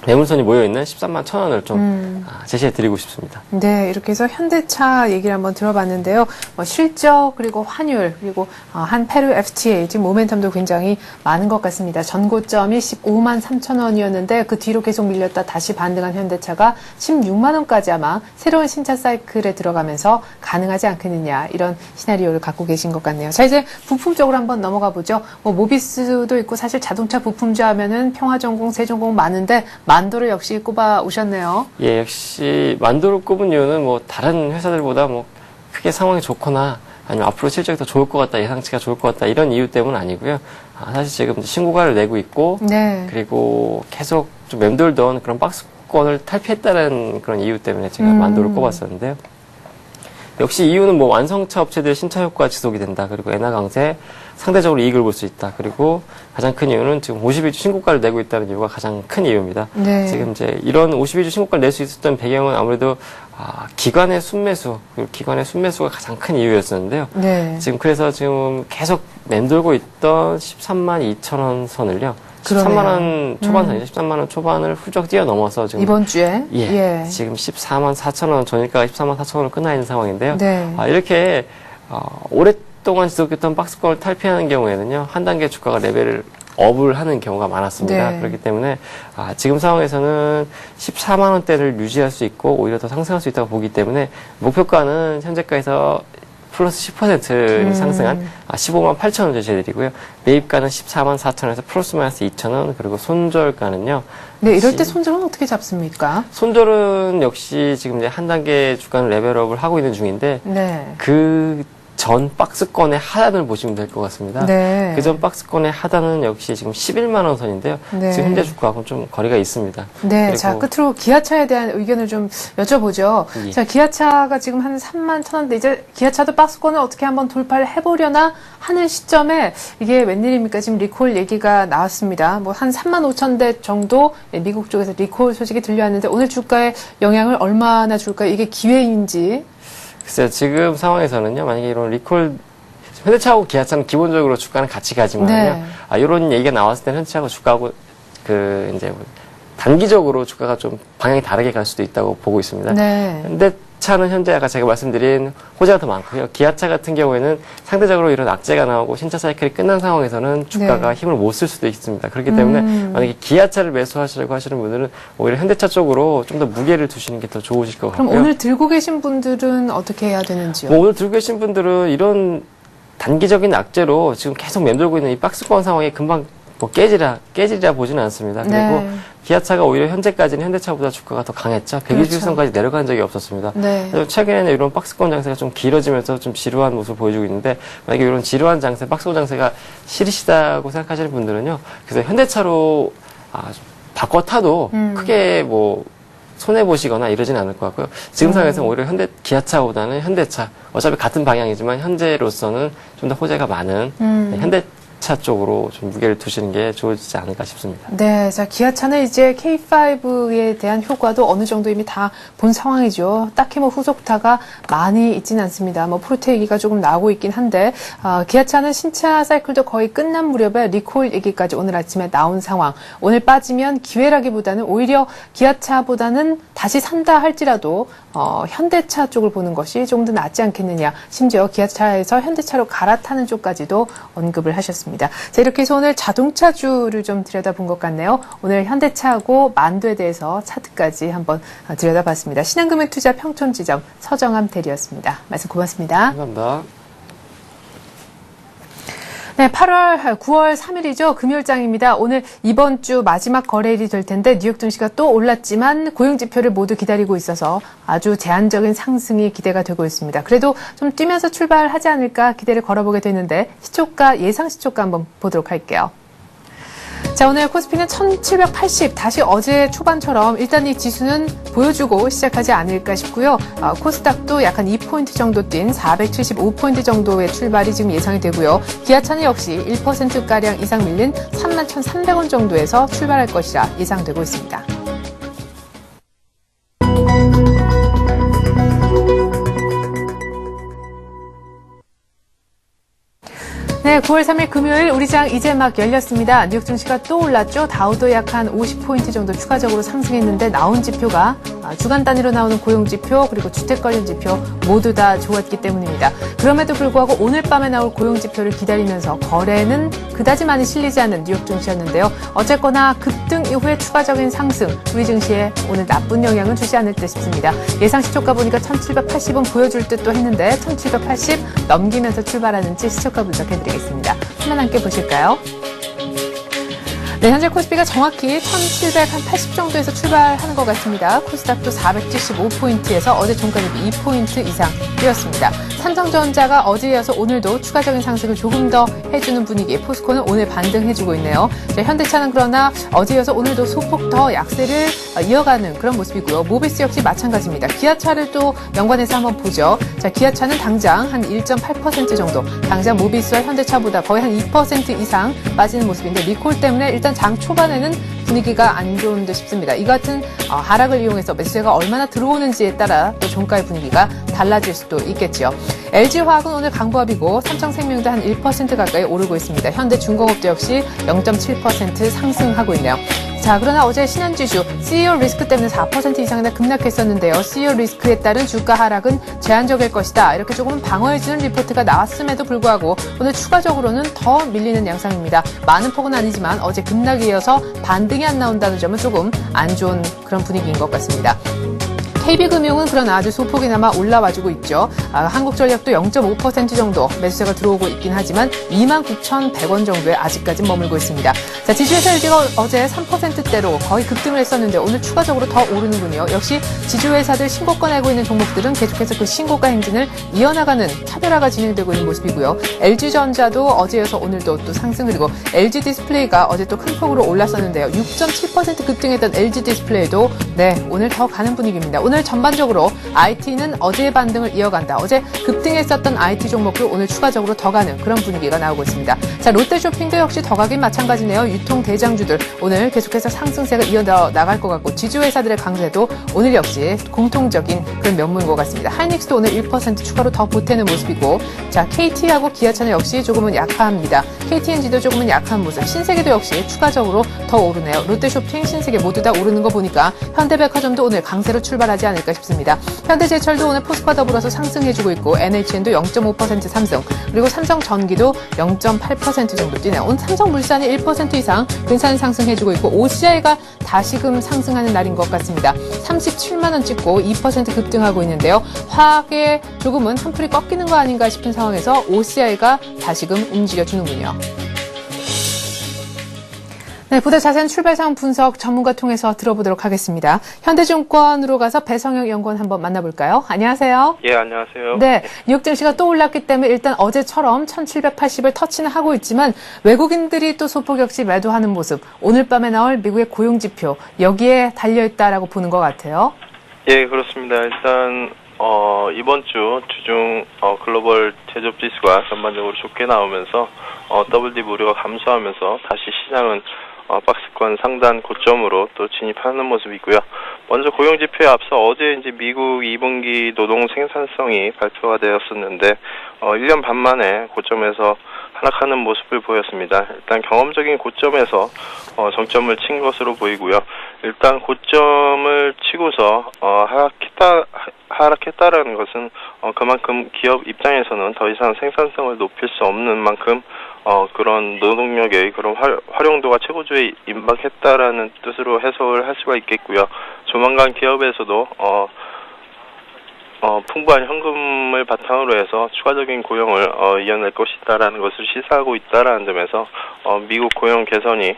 매물선이 모여있는 13만 1천 원을 좀 제시해드리고 싶습니다. 네, 이렇게 해서 현대차 얘기를 한번 들어봤는데요. 실적, 그리고 환율, 그리고 한 페루 FTA, 지금 모멘텀도 굉장히 많은 것 같습니다. 전고점이 15만 3천 원이었는데 그 뒤로 계속 밀렸다 다시 반등한 현대차가 16만 원까지 아마 새로운 신차 사이클에 들어가면서 가능하지 않겠느냐, 이런 시나리오를 갖고 계신 것 같네요. 자, 이제 부품 쪽으로 한번 넘어가 보죠. 모비스도 있고 사실 자동차 부품주 하면은 평화전공, 세종공 많은데 만도를 역시 꼽아 오셨네요. 예, 역시 만도를 꼽은 이유는 다른 회사들보다 크게 상황이 좋거나 아니면 앞으로 실적이 더 좋을 것 같다, 예상치가 좋을 것 같다, 이런 이유 때문은 아니고요. 사실 지금 신고가를 내고 있고, 네. 그리고 계속 좀 맴돌던 그런 박스권을 탈피했다는 그런 이유 때문에 제가 만도를 꼽았었는데요. 역시 이유는 완성차 업체들의 신차 효과 지속이 된다. 그리고 엔화 강세, 상대적으로 이익을 볼 수 있다. 그리고 가장 큰 이유는 지금 52주 신고가를 내고 있다는 이유가 가장 큰 이유입니다. 네. 지금 이제 이런 52주 신고가를 낼 수 있었던 배경은 아무래도 기관의 순매수, 그리고 기관의 순매수가 가장 큰 이유였었는데요. 네. 지금 그래서 지금 계속 맴돌고 있던 13만 2천 원 선을요. 그러네요. 13만 원 초반선이죠. 13만 원 초반을 훌쩍 뛰어넘어서 지금 이번 주에 예. 지금 14만 4천 원, 전일가가 14만 4천 원으로 끝나 있는 상황인데요. 네. 이렇게 오랫동안 지속했던 박스권을 탈피하는 경우에는요, 한 단계 주가가 레벨을 업을 하는 경우가 많았습니다. 네. 그렇기 때문에 지금 상황에서는 14만 원대를 유지할 수 있고 오히려 더 상승할 수 있다고 보기 때문에 목표가는 현재가에서 플러스 10% 상승한 15만 8천 원 제시해드리고요. 매입가는 14만 4천 원에서 플러스 마이너스 2천 원, 그리고 손절가는요. 네, 이럴 때 손절은 어떻게 잡습니까? 손절은 역시 지금 이제 한 단계 주가는 레벨업을 하고 있는 중인데, 네. 그 전 박스권의 하단을 보시면 될 것 같습니다. 네. 그 전 박스권의 하단은 역시 지금 11만 원 선인데요. 네. 지금 현재 주가하고는 좀 거리가 있습니다. 네, 그리고 자 끝으로 기아차에 대한 의견을 좀 여쭤보죠. 예. 자, 기아차가 지금 한 3만 1,000원대 이제 기아차도 박스권을 어떻게 한번 돌파를 해보려나 하는 시점에 이게 웬일입니까? 지금 리콜 얘기가 나왔습니다. 뭐 한 3만 5천 대 정도 미국 쪽에서 리콜 소식이 들려왔는데 오늘 주가에 영향을 얼마나 줄까요? 이게 기회인지. 글쎄요, 지금 상황에서는요, 만약에 이런 리콜, 현대차하고 기아차는 기본적으로 주가는 같이 가지만요, 네. 이런 얘기가 나왔을 때는 현대차하고 주가하고 이제 단기적으로 주가가 좀 방향이 다르게 갈 수도 있다고 보고 있습니다. 네. 현대차는 현재 아까 제가 말씀드린 호재가 더 많고요. 기아차 같은 경우에는 상대적으로 이런 악재가 나오고 신차 사이클이 끝난 상황에서는 주가가 네. 힘을 못 쓸 수도 있습니다. 그렇기 때문에 만약에 기아차를 매수하시려고 하시는 분들은 오히려 현대차 쪽으로 좀 더 무게를 두시는 게 더 좋으실 것 그럼 같고요. 오늘 들고 계신 분들은 어떻게 해야 되는지요? 뭐 오늘 들고 계신 분들은 이런 단기적인 악재로 지금 계속 맴돌고 있는 이 박스권 상황이 금방 뭐 깨지리라 보지는 않습니다. 그리고 네. 기아차가 오히려 현재까지는 현대차보다 주가가 더 강했죠. 120선까지 내려간 적이 없었습니다. 네. 그래서 최근에는 이런 박스권 장세가 좀 길어지면서 좀 지루한 모습을 보여주고 있는데 만약에 이런 지루한 장세, 박스권 장세가 싫으시다고 생각하시는 분들은요. 그래서 현대차로 좀 바꿔 타도 크게 뭐 손해 보시거나 이러진 않을 것 같고요. 지금 상황에서는 오히려 기아차보다는 현대차, 어차피 같은 방향이지만 현재로서는 좀 더 호재가 많은 현대차 쪽으로 좀 무게를 두시는 게 좋지 않을까 싶습니다. 네, 자, 기아차는 이제 K5에 대한 효과도 어느 정도 이미 다 본 상황이죠. 딱히 뭐 후속타가 많이 있지는 않습니다. 뭐 포르테 얘기가 조금 나오고 있긴 한데, 기아차는 신차 사이클도 거의 끝난 무렵에 리콜 얘기까지 오늘 아침에 나온 상황. 오늘 빠지면 기회라기보다는 오히려 기아차보다는 다시 산다 할지라도, 현대차 쪽을 보는 것이 조금 더 낫지 않겠느냐. 심지어 기아차에서 현대차로 갈아타는 쪽까지도 언급을 하셨습니다. 자, 이렇게 해서 오늘 자동차주를 좀 들여다본 것 같네요. 오늘 현대차하고 만두에 대해서 차트까지 한번 들여다봤습니다. 신한금융투자 평촌지점 서정함 대리였습니다. 말씀 고맙습니다. 감사합니다. 네, 9월 3일이죠. 금요일장입니다. 오늘 이번 주 마지막 거래일이 될 텐데 뉴욕 증시가 또 올랐지만 고용지표를 모두 기다리고 있어서 아주 제한적인 상승이 기대가 되고 있습니다. 그래도 좀 뛰면서 출발하지 않을까 기대를 걸어보게 되는데 시초가, 예상 시초가 한번 보도록 할게요. 자, 오늘 코스피는 1780, 다시 어제 초반처럼 일단 이 지수는 보여주고 시작하지 않을까 싶고요. 코스닥도 약간 2포인트 정도 뛴 475포인트 정도의 출발이 지금 예상이 되고요. 기아차는 역시 1%가량 이상 밀린 31,300원 정도에서 출발할 것이라 예상되고 있습니다. 네, 9월 3일 금요일 우리 장 이제 막 열렸습니다. 뉴욕 증시가 또 올랐죠. 다우도 약 한 50포인트 정도 추가적으로 상승했는데 나온 지표가 주간 단위로 나오는 고용지표 그리고 주택관련지표 모두 다 좋았기 때문입니다. 그럼에도 불구하고 오늘 밤에 나올 고용지표를 기다리면서 거래는 그다지 많이 실리지 않는 뉴욕 증시였는데요. 어쨌거나 급등 이후에 추가적인 상승, 우리 증시에 오늘 나쁜 영향은 주지 않을 듯 싶습니다. 예상 시초가 보니까 1780은 보여줄 듯도 했는데 1780 넘기면서 출발하는지 시초가 분석해드리겠습니다. 화면 함께 보실까요? 네, 현재 코스피가 정확히 1780 정도에서 출발하는 것 같습니다. 코스닥도 475포인트에서 어제 종가 대비 2포인트 이상 뛰었습니다. 삼성전자가 어제에 이어서 오늘도 추가적인 상승을 조금 더 해주는 분위기, 포스코는 오늘 반등해주고 있네요. 자, 현대차는 그러나 어제에 이어서 오늘도 소폭 더 약세를 이어가는 그런 모습이고요. 모비스 역시 마찬가지입니다. 기아차를 또 연관해서 한번 보죠. 자, 기아차는 당장 한 1.8% 정도, 당장 모비스와 현대차보다 거의 한 2% 이상 빠지는 모습인데 리콜 때문에 일단 장 초반에는 분위기가 안 좋은 듯 싶습니다. 이 같은 하락을 이용해서 매수세가 얼마나 들어오는지에 따라 또 종가의 분위기가 달라질 수도 있겠죠. LG화학은 오늘 강보합이고 삼성생명도 한 1% 가까이 오르고 있습니다. 현대중공업도 역시 0.7% 상승하고 있네요. 자, 그러나 어제 신한지주 CEO 리스크 때문에 4% 이상이나 급락했었는데요. CEO 리스크에 따른 주가 하락은 제한적일 것이다. 이렇게 조금 방어해주는 리포트가 나왔음에도 불구하고 오늘 추가적으로는 더 밀리는 양상입니다. 많은 폭은 아니지만 어제 급락에 이어서 반등이 안 나온다는 점은 조금 안 좋은 그런 분위기인 것 같습니다. KB금융은 그러나 아주 소폭이나마 올라와주고 있죠. 한국전력도 0.5% 정도 매수세가 들어오고 있긴 하지만 29,100원 정도에 아직까지 머물고 있습니다. 자, 지주회사 LG가 어제 3%대로 거의 급등을 했었는데 오늘 추가적으로 더 오르는군요. 역시 지주회사들 신고가 내고 있는 종목들은 계속해서 그 신고가 행진을 이어나가는 차별화가 진행되고 있는 모습이고요. LG전자도 어제여서 오늘도 또 상승, 그리고 LG디스플레이가 어제 또 큰 폭으로 올랐었는데요. 6.7% 급등했던 LG디스플레이도 오늘 더 가는 분위기입니다. 오늘 전반적으로 IT는 어제의 반등을 이어간다. 어제 급등했었던 IT 종목도 오늘 추가적으로 더 가는 그런 분위기가 나오고 있습니다. 자, 롯데쇼핑도 역시 더 가긴 마찬가지네요. 유통 대장주들 오늘 계속해서 상승세가 이어나갈 것 같고 지주회사들의 강세도 오늘 역시 공통적인 그런 면모인 것 같습니다. 하이닉스도 오늘 1% 추가로 더 보태는 모습이고, 자, KT하고 기아차는 역시 조금은 약합니다. KTNG도 조금은 약한 모습, 신세계도 역시 추가적으로 더 오르네요. 롯데쇼핑, 신세계 모두 다 오르는 거 보니까 현대백화점도 오늘 강세로 출발하지 않을까 싶습니다. 현대제철도 오늘 포스트와 더불어서 상승해주고 있고, NHN도 0.5% 상승, 그리고 삼성전기도 0.8% 정도 뛰네요. 오늘 삼성물산이 1% 이상 괜찮은 상승해주고 있고, OCI가 다시금 상승하는 날인 것 같습니다. 37만 원 찍고 2% 급등하고 있는데요. 화학에 조금은 한풀이 꺾이는 거 아닌가 싶은 상황에서 OCI가 다시금 움직여주는군요. 네, 보다 자세한 출발 상황 분석 전문가 통해서 들어보도록 하겠습니다. 현대증권으로 가서 배성영 연구원 한번 만나볼까요? 안녕하세요. 예, 안녕하세요. 네, 뉴욕 증시가 또 올랐기 때문에 일단 어제처럼 1780을 터치는 하고 있지만 외국인들이 또 소폭 역시 매도하는 모습, 오늘 밤에 나올 미국의 고용지표 여기에 달려있다라고 보는 것 같아요. 예, 그렇습니다. 일단 이번 주 주중 글로벌 제조업 지수가 전반적으로 좋게 나오면서 WD 무료가 감소하면서 다시 시장은 박스권 상단 고점으로 또 진입하는 모습이고요. 먼저 고용지표에 앞서 어제 이제 미국 2분기 노동 생산성이 발표가 되었었는데 1년 반 만에 고점에서 하락하는 모습을 보였습니다. 일단 경험적인 고점에서 정점을 친 것으로 보이고요. 일단 고점을 치고서 하락했다라는 것은 그만큼 기업 입장에서는 더 이상 생산성을 높일 수 없는 만큼 그런 노동력의 그런 활용도가 최고조에 임박했다라는 뜻으로 해석을 할 수가 있겠고요. 조만간 기업에서도 풍부한 현금을 바탕으로 해서 추가적인 고용을 이어낼 것이다라는 것을 시사하고 있다라는 점에서 미국 고용 개선이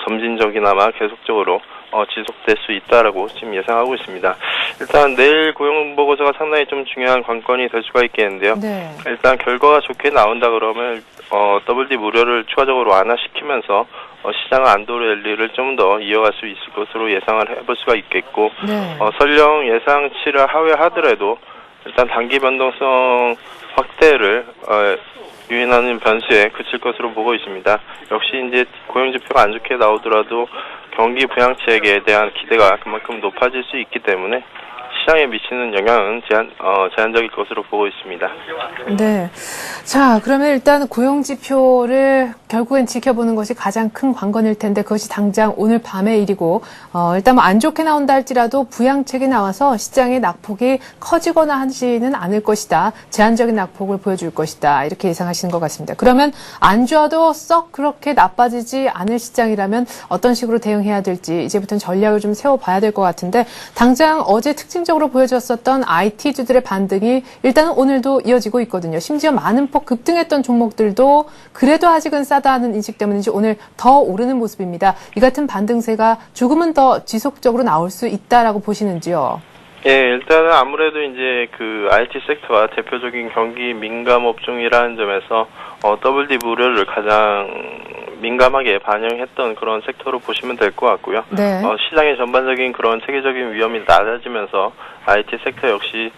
점진적이나마 계속적으로 지속될 수 있다라고 지금 예상하고 있습니다. 일단 내일 고용 보고서가 상당히 좀 중요한 관건이 될 수가 있겠는데요. 네. 일단 결과가 좋게 나온다 그러면 WD 무료를 추가적으로 완화시키면서 시장 안도 랠리를 좀 더 이어갈 수 있을 것으로 예상을 해볼 수가 있겠고, 네. 설령 예상치를 하회하더라도 일단 단기 변동성 확대를 유인하는 변수에 그칠 것으로 보고 있습니다. 역시 이제 고용지표가 안 좋게 나오더라도 경기 부양책에 대한 기대가 그만큼 높아질 수 있기 때문에 시장에 미치는 영향은 제한적일 것으로 보고 있습니다. 네. 자, 그러면 일단 고용지표를 결국엔 지켜보는 것이 가장 큰 관건일 텐데 그것이 당장 오늘 밤의 일이고, 일단 뭐 안 좋게 나온다 할지라도 부양책이 나와서 시장의 낙폭이 커지거나 하지는 않을 것이다. 제한적인 낙폭을 보여줄 것이다. 이렇게 예상하시는 것 같습니다. 그러면 안 좋아도 썩 그렇게 나빠지지 않을 시장이라면 어떤 식으로 대응해야 될지 이제부터는 전략을 좀 세워봐야 될 것 같은데, 당장 어제 특징적으로 보여줬었던 IT주들의 반등이 일단은 오늘도 이어지고 있거든요. 심지어 많은 폭 급등했던 종목들도 그래도 아직은 싸다 하는 인식 때문인지 오늘 더 오르는 모습입니다. 이 같은 반등세가 조금은 더 지속적으로 나올 수 있다라고 보시는지요? 예, 일단은 아무래도 이제 그 IT 섹터가 대표적인 경기 민감 업종이라는 점에서 WD 무료를 가장 민감하게 반영했던 그런 섹터로 보시면 될 것 같고요. 네. 시장의 전반적인 그런 세계적인 위험이 낮아지면서 IT 섹터 역시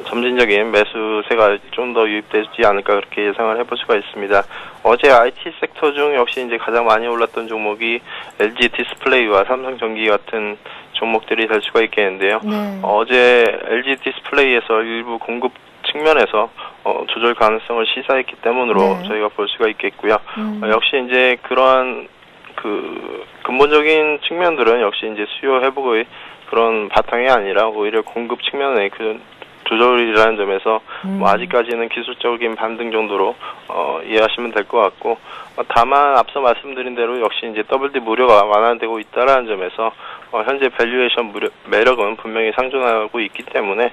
점진적인 매수세가 좀 더 유입되지 않을까 그렇게 예상을 해볼 수가 있습니다. 어제 IT 섹터 중 역시 이제 가장 많이 올랐던 종목이 LG 디스플레이와 삼성전기 같은 종목들이 될 수가 있겠는데요. 네. 어제 LG 디스플레이에서 일부 공급 측면에서 조절 가능성을 시사했기 때문으로 네. 저희가 볼 수가 있겠고요. 역시 이제 그러한 그 근본적인 측면들은 역시 이제 수요 회복의 그런 바탕이 아니라 오히려 공급 측면의 그 조절이라는 점에서 뭐 아직까지는 기술적인 반등 정도로 이해하시면 될 것 같고, 다만 앞서 말씀드린 대로 역시 이제 WD 무료가 완화되고 있다라는 점에서 현재 밸류에이션 매력은 분명히 상존하고 있기 때문에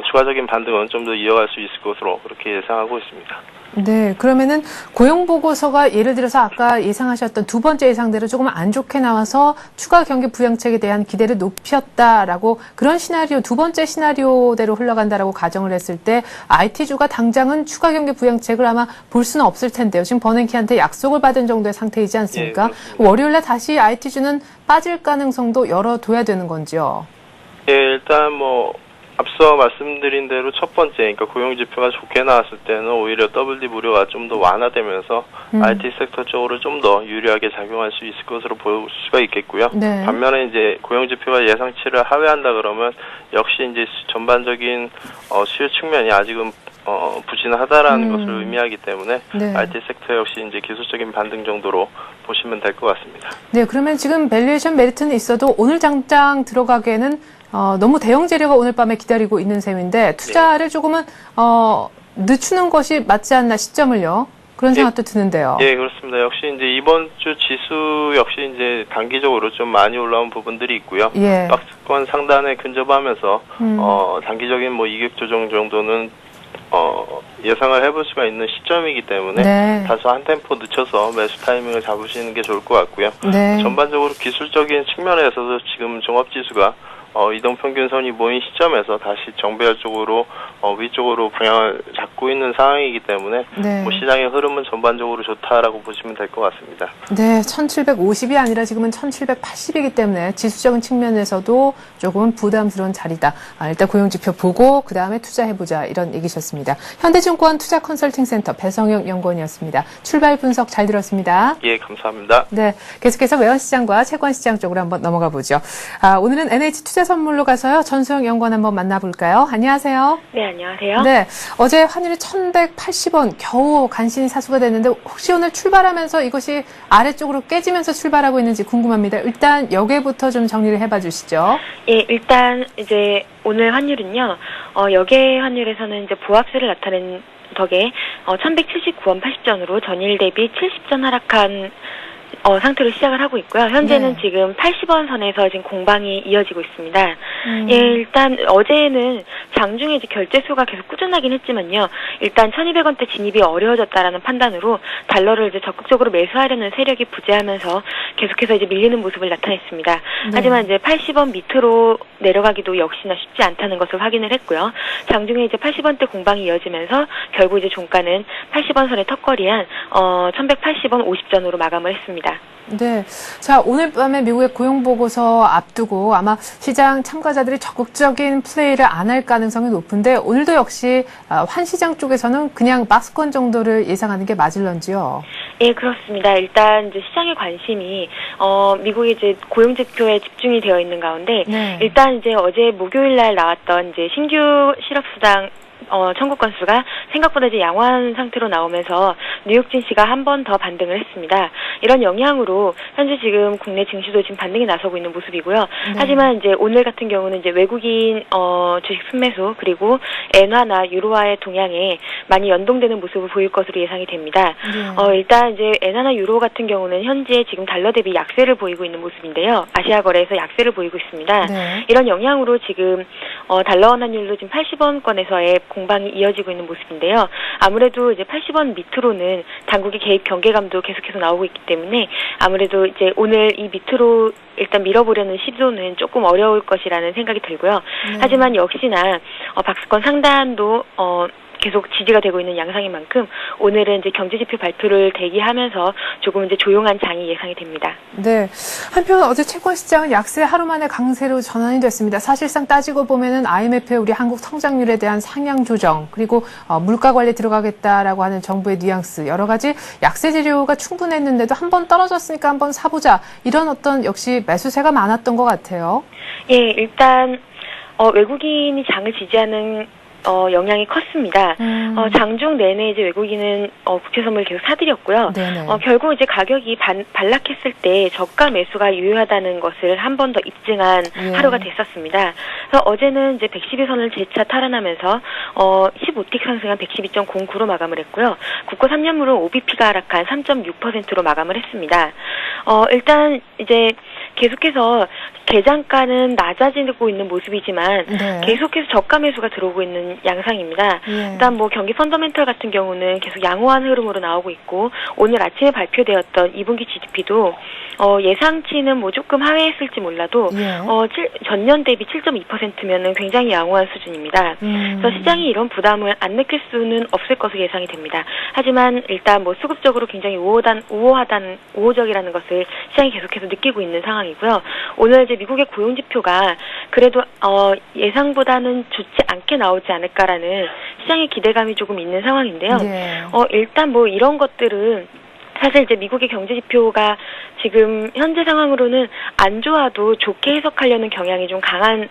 추가적인 반등은 좀 더 이어갈 수 있을 것으로 그렇게 예상하고 있습니다. 네, 그러면은 고용 보고서가 예를 들어서 아까 예상하셨던 두 번째 예상대로 조금 안 좋게 나와서 추가 경기 부양책에 대한 기대를 높였다라고 그런 시나리오, 두 번째 시나리오대로 흘러간다라고 가정을 했을 때 IT주가 당장은 추가 경기 부양책을 아마 볼 수는 없을 텐데요. 지금 버냉키한테 약속을 받은 정도의 상태이지 않습니까? 예, 월요일에 다시 IT주는 빠질 가능성도 열어둬야 되는 건지요? 예, 일단 앞서 말씀드린 대로 첫 번째, 그러니까 고용지표가 좋게 나왔을 때는 오히려 WD 무료가 좀 더 완화되면서 IT 섹터 쪽으로 좀 더 유리하게 작용할 수 있을 것으로 볼 수가 있겠고요. 네. 반면에 이제 고용지표가 예상치를 하회한다 그러면 역시 이제 전반적인 수요 측면이 아직은 부진하다라는 것을 의미하기 때문에 네. IT 섹터 역시 이제 기술적인 반등 정도로 보시면 될 것 같습니다. 네, 그러면 지금 밸류에이션 메리트는 있어도 오늘 당장 들어가기에는 너무 대형 재료가 오늘 밤에 기다리고 있는 셈인데 투자를 조금은 늦추는 것이 맞지 않나 시점을요. 그런 생각도 드는데요. 예, 그렇습니다. 역시 이제 이번 주 지수 역시 이제 단기적으로 좀 많이 올라온 부분들이 있고요. 예. 박스권 상단에 근접하면서 단기적인 이격 조정 정도는 예상을 해볼 수가 있는 시점이기 때문에 네. 다소 한 템포 늦춰서 매수 타이밍을 잡으시는 게 좋을 것 같고요. 네. 전반적으로 기술적인 측면에서도 지금 종합지수가 이동평균선이 모인 시점에서 다시 정배열 쪽으로 위쪽으로 방향을 잡고 있는 상황이기 때문에 네. 시장의 흐름은 전반적으로 좋다라고 보시면 될 것 같습니다. 네, 1750이 아니라 지금은 1780이기 때문에 지수적인 측면에서도 조금은 부담스러운 자리다. 일단 고용지표 보고 그 다음에 투자해보자 이런 얘기셨습니다. 현대증권 투자컨설팅센터 배성영 연구원이었습니다. 출발 분석 잘 들었습니다. 예, 감사합니다. 네, 계속해서 외환시장과 채권시장 쪽으로 한번 넘어가 보죠. 오늘은 NH투자선물로 가서요. 전수영 연구원 한번 만나볼까요? 안녕하세요. 네, 안녕하세요. 네, 어제 환율이 1180원 겨우 간신히 사수가 됐는데 혹시 오늘 출발하면서 이것이 아래쪽으로 깨지면서 출발하고 있는지 궁금합니다. 일단 여기부터 좀 정리를 해봐 주시죠. 예, 일단 이제 오늘 환율은요. 여계 환율에서는 이제 보합세를 나타낸 덕에 1179원 80전으로 전일 대비 70전 하락한 상태로 시작을 하고 있고요. 현재는 네. 지금 80원 선에서 지금 공방이 이어지고 있습니다. 예, 일단 어제는 장중에 이제 결제수가 계속 꾸준하긴 했지만요. 일단 1,200원대 진입이 어려워졌다라는 판단으로 달러를 이제 적극적으로 매수하려는 세력이 부재하면서 계속해서 이제 밀리는 모습을 나타냈습니다. 하지만 이제 80원 밑으로 내려가기도 역시나 쉽지 않다는 것을 확인을 했고요. 장중에 이제 80원대 공방이 이어지면서 결국 이제 종가는 80원 선에 턱걸이한 1,180원 50전으로 마감을 했습니다. 네. 자, 오늘 밤에 미국의 고용보고서 앞두고 아마 시장 참가자들이 적극적인 플레이를 안 할 가능성이 높은데 오늘도 역시 환시장 쪽에서는 그냥 박스권 정도를 예상하는 게 맞을런지요? 예, 그렇습니다. 일단 이제 시장의 관심이 미국의 이제 고용지표에 집중이 되어 있는 가운데 네. 일단 이제 어제 목요일 날 나왔던 이제 신규 실업수당 청구 건수가 생각보다 이제 양호한 상태로 나오면서 뉴욕 증시가 한 번 더 반등을 했습니다. 이런 영향으로 현재 지금 국내 증시도 지금 반등이 나서고 있는 모습이고요. 네. 하지만 이제 오늘 같은 경우는 이제 외국인 주식 순매수 그리고 엔화나 유로화의 동향에 많이 연동되는 모습을 보일 것으로 예상이 됩니다. 네. 일단 이제 엔화나 유로 같은 경우는 현재 지금 달러 대비 약세를 보이고 있는 모습인데요. 아시아 거래에서 약세를 보이고 있습니다. 네. 이런 영향으로 지금 달러 환율도 지금 80원권에서의 공방이 이어지고 있는 모습인데요. 아무래도 이제 80원 밑으로는 당국의 개입 경계감도 계속해서 나오고 있기 때문에 아무래도 이제 오늘 이 밑으로 일단 밀어보려는 시도는 조금 어려울 것이라는 생각이 들고요. 하지만 역시나 박스권 상단도 계속 지지가 되고 있는 양상인 만큼 오늘은 이제 경제지표 발표를 대기하면서 조금 이제 조용한 장이 예상이 됩니다. 네. 한편 어제 채권 시장은 약세 하루 만에 강세로 전환이 됐습니다. 사실상 따지고 보면은 IMF의 우리 한국 성장률에 대한 상향 조정 그리고 물가 관리 들어가겠다라고 하는 정부의 뉘앙스 여러 가지 약세 재료가 충분했는데도 한 번 떨어졌으니까 한번 사보자 이런 어떤 역시 매수세가 많았던 것 같아요. 예, 일단 외국인이 장을 지지하는 영향이 컸습니다. 장중 내내 이제 외국인은 국채 선물 계속 사들였고요. 결국 이제 가격이 반락했을 때 저가 매수가 유효하다는 것을 한 번 더 입증한 하루가 됐었습니다. 그래서 어제는 이제 112선을 재차 탈환하면서 15틱 상승한 112.09로 마감을 했고요. 국고 3년물은 OBP가 하락한 3.6%로 마감을 했습니다. 일단 이제 계속해서 개장가는 낮아지고 있는 모습이지만 계속해서 저가 매수가 들어오고 있는 양상입니다. 일단 뭐 경기 펀더멘털 같은 경우는 계속 양호한 흐름으로 나오고 있고 오늘 아침에 발표되었던 2분기 GDP도 예상치는 뭐 조금 하회했을지 몰라도 전년 대비 7.2%면은 굉장히 양호한 수준입니다. 그래서 시장이 이런 부담을 안 느낄 수는 없을 것으로 예상이 됩니다. 하지만 일단 뭐 수급적으로 굉장히 우호적이라는 것을 시장이 계속해서 느끼고 있는 상황이고요. 오늘 이제 미국의 고용 지표가 그래도 예상보다는 좋지 않게 나오지 않을까라는 시장의 기대감이 조금 있는 상황인데요. 일단 뭐 이런 것들은 사실 이제 미국의 경제 지표가 지금 현재 상황으로는 안 좋아도 좋게 해석하려는 경향이 좀 강한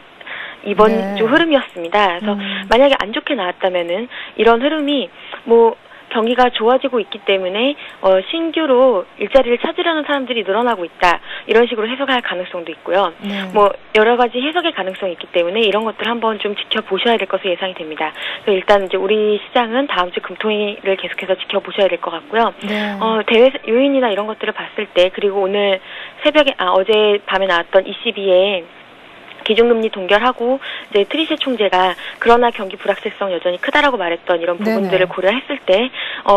이번 주 흐름이었습니다. 그래서 만약에 안 좋게 나왔다면은 이런 흐름이 뭐 경기가 좋아지고 있기 때문에 신규로 일자리를 찾으려는 사람들이 늘어나고 있다. 이런 식으로 해석할 가능성도 있고요. 뭐 여러 가지 해석의 가능성이 있기 때문에 이런 것들 한번 좀 지켜보셔야 될 것으로 예상이 됩니다. 그래서 일단 이제 우리 시장은 다음 주 금토일을 계속해서 지켜보셔야 될 것 같고요. 대외 요인이나 이런 것들을 봤을 때 그리고 오늘 어제 밤에 나왔던 ECB의 기준금리 동결하고 이제 트리셰 총재가 그러나 경기 불확실성 여전히 크다라고 말했던 이런 부분들을 고려했을 때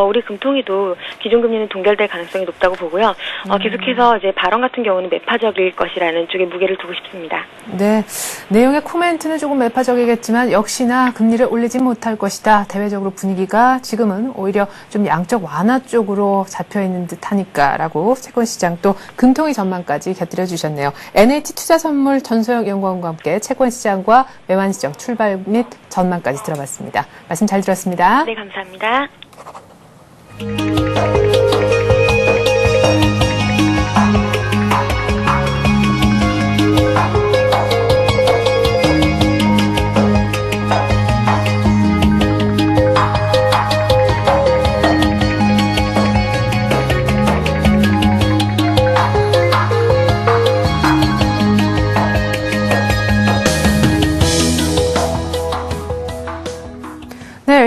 우리 금통위도 기준금리는 동결될 가능성이 높다고 보고요. 계속해서 이제 발언 같은 경우는 매파적일 것이라는 쪽에 무게를 두고 싶습니다. 네, 내용의 코멘트는 조금 매파적이겠지만 역시나 금리를 올리지 못할 것이다. 대외적으로 분위기가 지금은 오히려 좀 양적 완화 쪽으로 잡혀 있는 듯하니까라고 채권시장 또 금통위 전망까지 곁들여 주셨네요. NH 투자선물 전소영 연구원 과 함께 채권시장과 외환시장 출발 및 전망까지 들어봤습니다. 말씀 잘 들었습니다. 네, 감사합니다.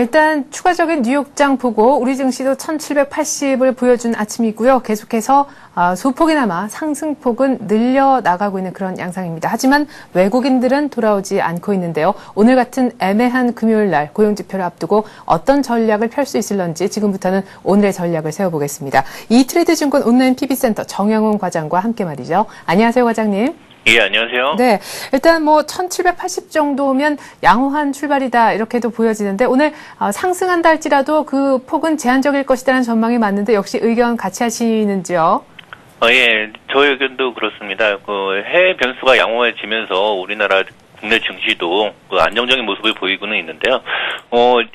일단 추가적인 뉴욕장 보고 우리 증시도 1780을 보여준 아침이고요. 계속해서 소폭이나마 상승폭은 늘려나가고 있는 그런 양상입니다. 하지만 외국인들은 돌아오지 않고 있는데요. 오늘 같은 애매한 금요일 날 고용지표를 앞두고 어떤 전략을 펼 수 있을런지 지금부터는 오늘의 전략을 세워보겠습니다. 이트레이드증권 온라인 PB센터 정영훈 과장과 함께 말이죠. 안녕하세요, 과장님. 예, 안녕하세요. 네, 일단 뭐 1780 정도면 양호한 출발이다 이렇게도 보여지는데 오늘 상승한다 할지라도 그 폭은 제한적일 것이라는 전망이 맞는데 역시 의견 같이 하시는지요? 예, 저희 의견도 그렇습니다. 그 해외 변수가 양호해지면서 우리나라 국내 증시도 그 안정적인 모습을 보이고는 있는데요.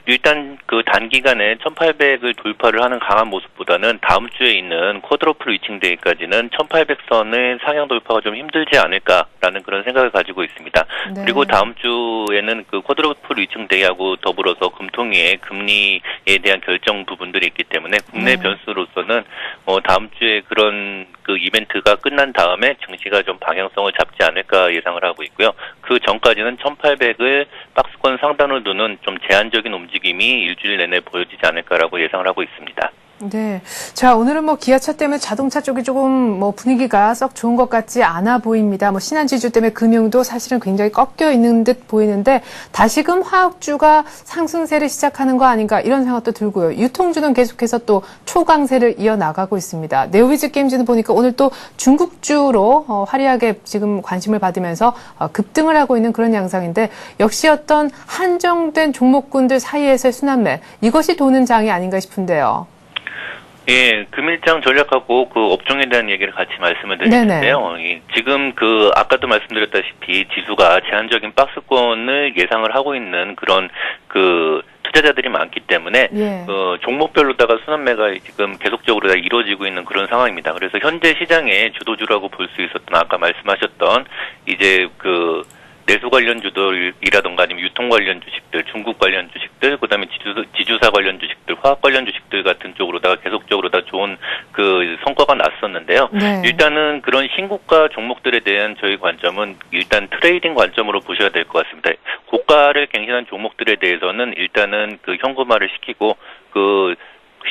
일단 그 단기간에 1800을 돌파를 하는 강한 모습보다는 다음 주에 있는 쿼드러플 위칭데이까지는 1800선의 상향 돌파가 좀 힘들지 않을까라는 그런 생각을 가지고 있습니다. 네. 그리고 다음 주에는 그 쿼드러플 위칭데이하고 더불어서 금통위의 금리에 대한 결정 부분들이 있기 때문에 국내 변수로서는 다음 주에 그런 그 이벤트가 끝난 다음에 증시가 좀 방향성을 잡지 않을까 예상을 하고 있고요. 그 전까지는 1800을 박스권 상단으로 두는 좀 제한적인 움직임이 일주일 내내 보여지지 않을까라고 예상을 하고 있습니다. 네. 자, 오늘은 뭐 기아차 때문에 자동차 쪽이 조금 뭐 분위기가 썩 좋은 것 같지 않아 보입니다. 뭐 신한지주 때문에 금융도 사실은 굉장히 꺾여 있는 듯 보이는데 다시금 화학주가 상승세를 시작하는 거 아닌가 이런 생각도 들고요. 유통주는 계속해서 또 초강세를 이어나가고 있습니다. 네오비즈 게임즈는 보니까 오늘 또 중국주로 화려하게 지금 관심을 받으면서 급등을 하고 있는 그런 양상인데 역시 어떤 한정된 종목군들 사이에서의 순환매 이것이 도는 장이 아닌가 싶은데요. 예, 금일장 전략하고 그 업종에 대한 얘기를 같이 말씀을 드리는데요. 지금 그 아까도 말씀드렸다시피 지수가 제한적인 박스권을 예상을 하고 있는 그런 그 투자자들이 많기 때문에 그 종목별로다가 순환매가 지금 계속적으로 다 이루어지고 있는 그런 상황입니다. 그래서 현재 시장의 주도주라고 볼 수 있었던 아까 말씀하셨던 이제 그 내수 관련 주들이라던가 아니면 유통 관련 주식들, 중국 관련 주식들, 그다음에 지주사 관련 주식들, 화학 관련 주식들 같은 쪽으로다가 계속적으로 다 좋은 그 성과가 났었는데요. 네. 일단은 그런 신고가 종목들에 대한 저희 관점은 일단 트레이딩 관점으로 보셔야 될 것 같습니다. 고가를 갱신한 종목들에 대해서는 일단은 그 현금화를 시키고 그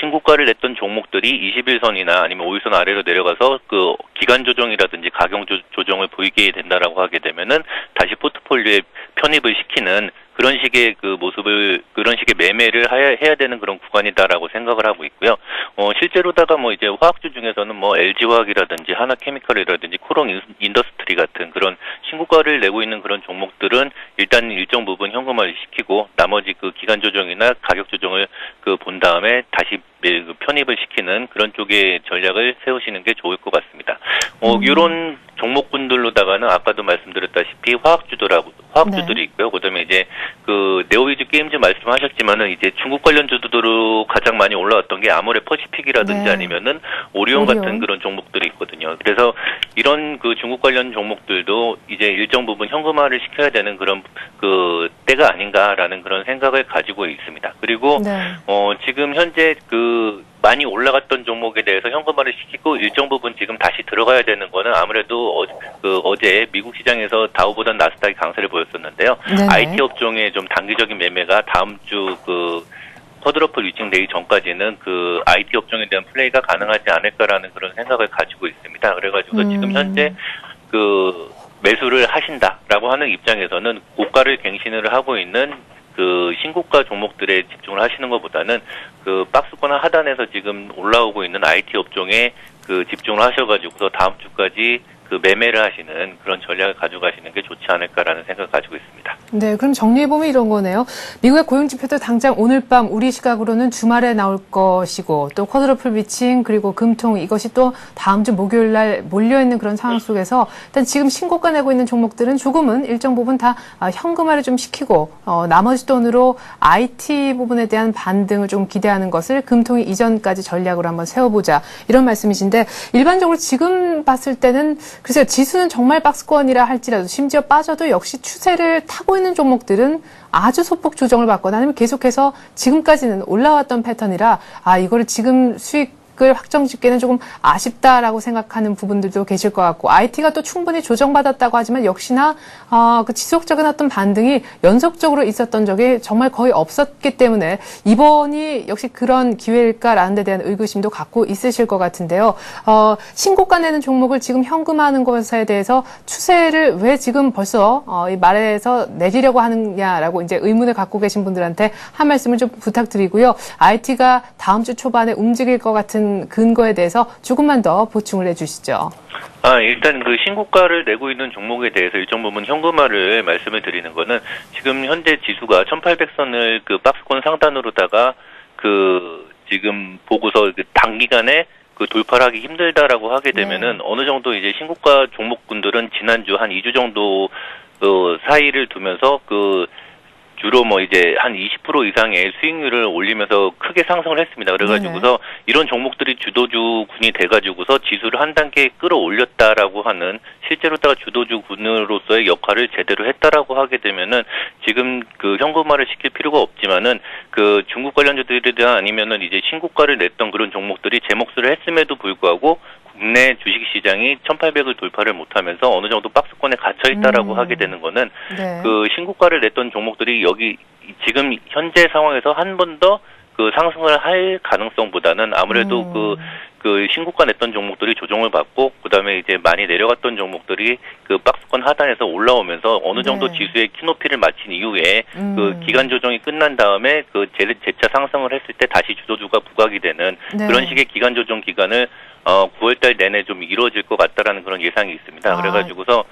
신고가를 냈던 종목들이 21선이나 아니면 5일선 아래로 내려가서 그 기간 조정이라든지 가격 조정을 보이게 된다라고 하게 되면은 다시 포트폴리오에 편입을 시키는 그런 식의 그 모습을, 그런 식의 매매를 해야 되는 그런 구간이다라고 생각을 하고 있고요. 실제로다가 뭐 이제 화학주 중에서는 뭐 LG화학이라든지 하나케미칼이라든지 코롱 인더스트리 같은 그런 신고가를 내고 있는 그런 종목들은 일단 일정 부분 현금화를 시키고 나머지 그 기간 조정이나 가격 조정을 그 본 다음에 다시 편입을 시키는 그런 쪽의 전략을 세우시는 게 좋을 것 같습니다. 이런 종목군들로다가는 아까도 말씀드렸다시피 화학주들이 네. 있고요. 그다음에 이제 그 네오위즈 게임즈 말씀하셨지만은 이제 중국 관련 주들로 가장 많이 올라왔던 게 아모레 퍼시픽이라든지 네. 아니면은 오리온 같은 그런 종목들이 있거든요. 그래서 이런 그 중국 관련 종목들도 이제 일정 부분 현금화를 시켜야 되는 그런 그 때가 아닌가라는 그런 생각을 가지고 있습니다. 그리고 네. 지금 현재 그 많이 올라갔던 종목에 대해서 현금화를 시키고 일정 부분 지금 다시 들어가야 되는 거는 아무래도 어제 미국 시장에서 다우보다 나스닥이 강세를 보였었는데요. 네네. IT 업종의 좀 단기적인 매매가 다음 주 그 쿼드러플 위칭되기 전까지는 그 IT 업종에 대한 플레이가 가능하지 않을까라는 그런 생각을 가지고 있습니다. 그래가지고 지금 현재 그 매수를 하신다라고 하는 입장에서는 고가를 갱신을 하고 있는 그 신고가 종목들에 집중을 하시는 것보다는 그 박스권 하단에서 지금 올라오고 있는 IT 업종에 그 집중을 하셔가지고서 다음 주까지 그 매매를 하시는 그런 전략을 가져가시는 게 좋지 않을까라는 생각을 가지고 있습니다. 네, 그럼 정리해보면 이런 거네요. 미국의 고용지표도 당장 오늘 밤 우리 시각으로는 주말에 나올 것이고 또 쿼드러플 위칭 그리고 금통 이것이 또 다음 주 목요일 날 몰려있는 그런 상황 속에서 일단 지금 신고가 내고 있는 종목들은 조금은 일정 부분 다 현금화를 좀 시키고 나머지 돈으로 IT 부분에 대한 반등을 좀 기대하는 것을 금통이 이전까지 전략으로 한번 세워보자 이런 말씀이신데 일반적으로 지금 봤을 때는 글쎄요, 지수는 정말 박스권이라 할지라도 심지어 빠져도 역시 추세를 타고 있는 종목들은 아주 소폭 조정을 받거나 아니면 계속해서 지금까지는 올라왔던 패턴이라 이거를 지금 수익을 확정짓기는 조금 아쉽다라고 생각하는 부분들도 계실 것 같고 IT가 또 충분히 조정받았다고 하지만 역시나 그 지속적인 어떤 반등이 연속적으로 있었던 적이 정말 거의 없었기 때문에 이번이 역시 그런 기회일까라는 데 대한 의구심도 갖고 있으실 것 같은데요. 신고가 내는 종목을 지금 현금화하는 것에 대해서 추세를 왜 지금 벌써 이 말에서 내리려고 하느냐라고 이제 의문을 갖고 계신 분들한테 한 말씀을 좀 부탁드리고요. IT가 다음 주 초반에 움직일 것 같은 근거에 대해서 조금만 더 보충을 해주시죠. 일단 그 신고가를 내고 있는 종목에 대해서 일정 부분 현금화를 말씀을 드리는 거는 지금 현재 지수가 1800선을 그 박스권 상단으로다가 그 지금 보고서 그 단기간에 그 돌파를 하기 힘들다라고 하게 되면은 어느 정도 이제 신고가 종목군들은 지난주 한 2주 정도 사이를 두면서 그 주로 뭐 이제 한 20% 이상의 수익률을 올리면서 크게 상승을 했습니다. 그래가지고서 이런 종목들이 주도주군이 돼가지고서 지수를 한 단계 끌어올렸다라고 하는 실제로다가 주도주군으로서의 역할을 제대로 했다라고 하게 되면은 지금 그 현금화를 시킬 필요가 없지만은 그 중국 관련주들이나 아니면은 이제 신고가를 냈던 그런 종목들이 제 몫을 했음에도 불구하고 국내 주식시장이 1800을 돌파를 못하면서 어느 정도 박스권에 갇혀있다라고 하게 되는 거는 그 신고가를 냈던 종목들이 여기 지금 현재 상황에서 한 번 더 그 상승을 할 가능성보다는 아무래도 그 신고가 냈던 종목들이 조정을 받고 그다음에 이제 많이 내려갔던 종목들이 그 박스권 하단에서 올라오면서 어느 정도 지수의 키높이를 마친 이후에 그 기간 조정이 끝난 다음에 그 재차 상승을 했을 때 다시 주도주가 부각이 되는 그런 식의 기간 조정 기간을 9월달 내내 좀 이루어질 것 같다라는 그런 예상이 있습니다. 그래가지고서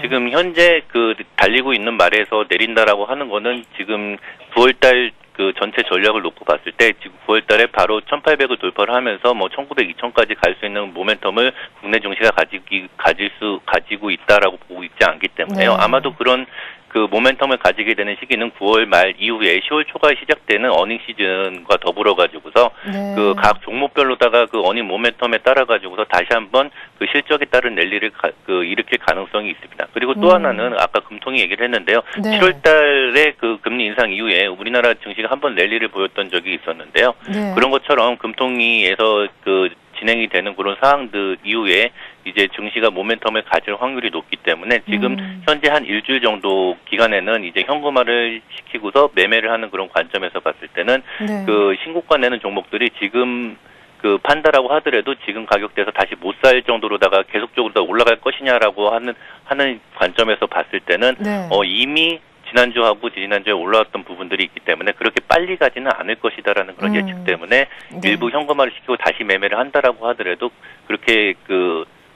지금 현재 그 달리고 있는 말에서 내린다라고 하는 거는 지금 9월달 그 전체 전략을 놓고 봤을 때 지금 9월달에 바로 1800을 돌파를 하면서 뭐 1900, 2000까지 갈 수 있는 모멘텀을 국내 증시가 가지고 있다라고 보고 있지 않기 때문에요. 아마도 그런 그 모멘텀을 가지게 되는 시기는 9월 말 이후에 10월 초가 시작되는 어닝 시즌과 더불어 가지고서 그 각 종목별로다가 그 어닝 모멘텀에 따라 가지고서 다시 한번 그 실적에 따른 랠리를 일으킬 가능성이 있습니다. 그리고 또 하나는 아까 금통위 얘기를 했는데요. 네. 7월 달에 그 금리 인상 이후에 우리나라 증시가 한번 랠리를 보였던 적이 있었는데요. 네. 그런 것처럼 금통위에서 진행이 되는 그런 사항들 이후에 이제 증시가 모멘텀을 가질 확률이 높기 때문에 지금 현재 한 일주일 정도 기간에는 이제 현금화를 시키고서 매매를 하는 그런 관점에서 봤을 때는 네. 신고가 내는 종목들이 지금 판다라고 하더라도 지금 가격대에서 다시 못 살 정도로다가 계속적으로 더 올라갈 것이냐라고 하는 관점에서 봤을 때는 네. 이미 지난주하고 지난주에 올라왔던 부분들이 있기 때문에 그렇게 빨리 가지는 않을 것이다라는 그런 예측 때문에 네. 일부 현금화를 시키고 다시 매매를 한다라고 하더라도 그렇게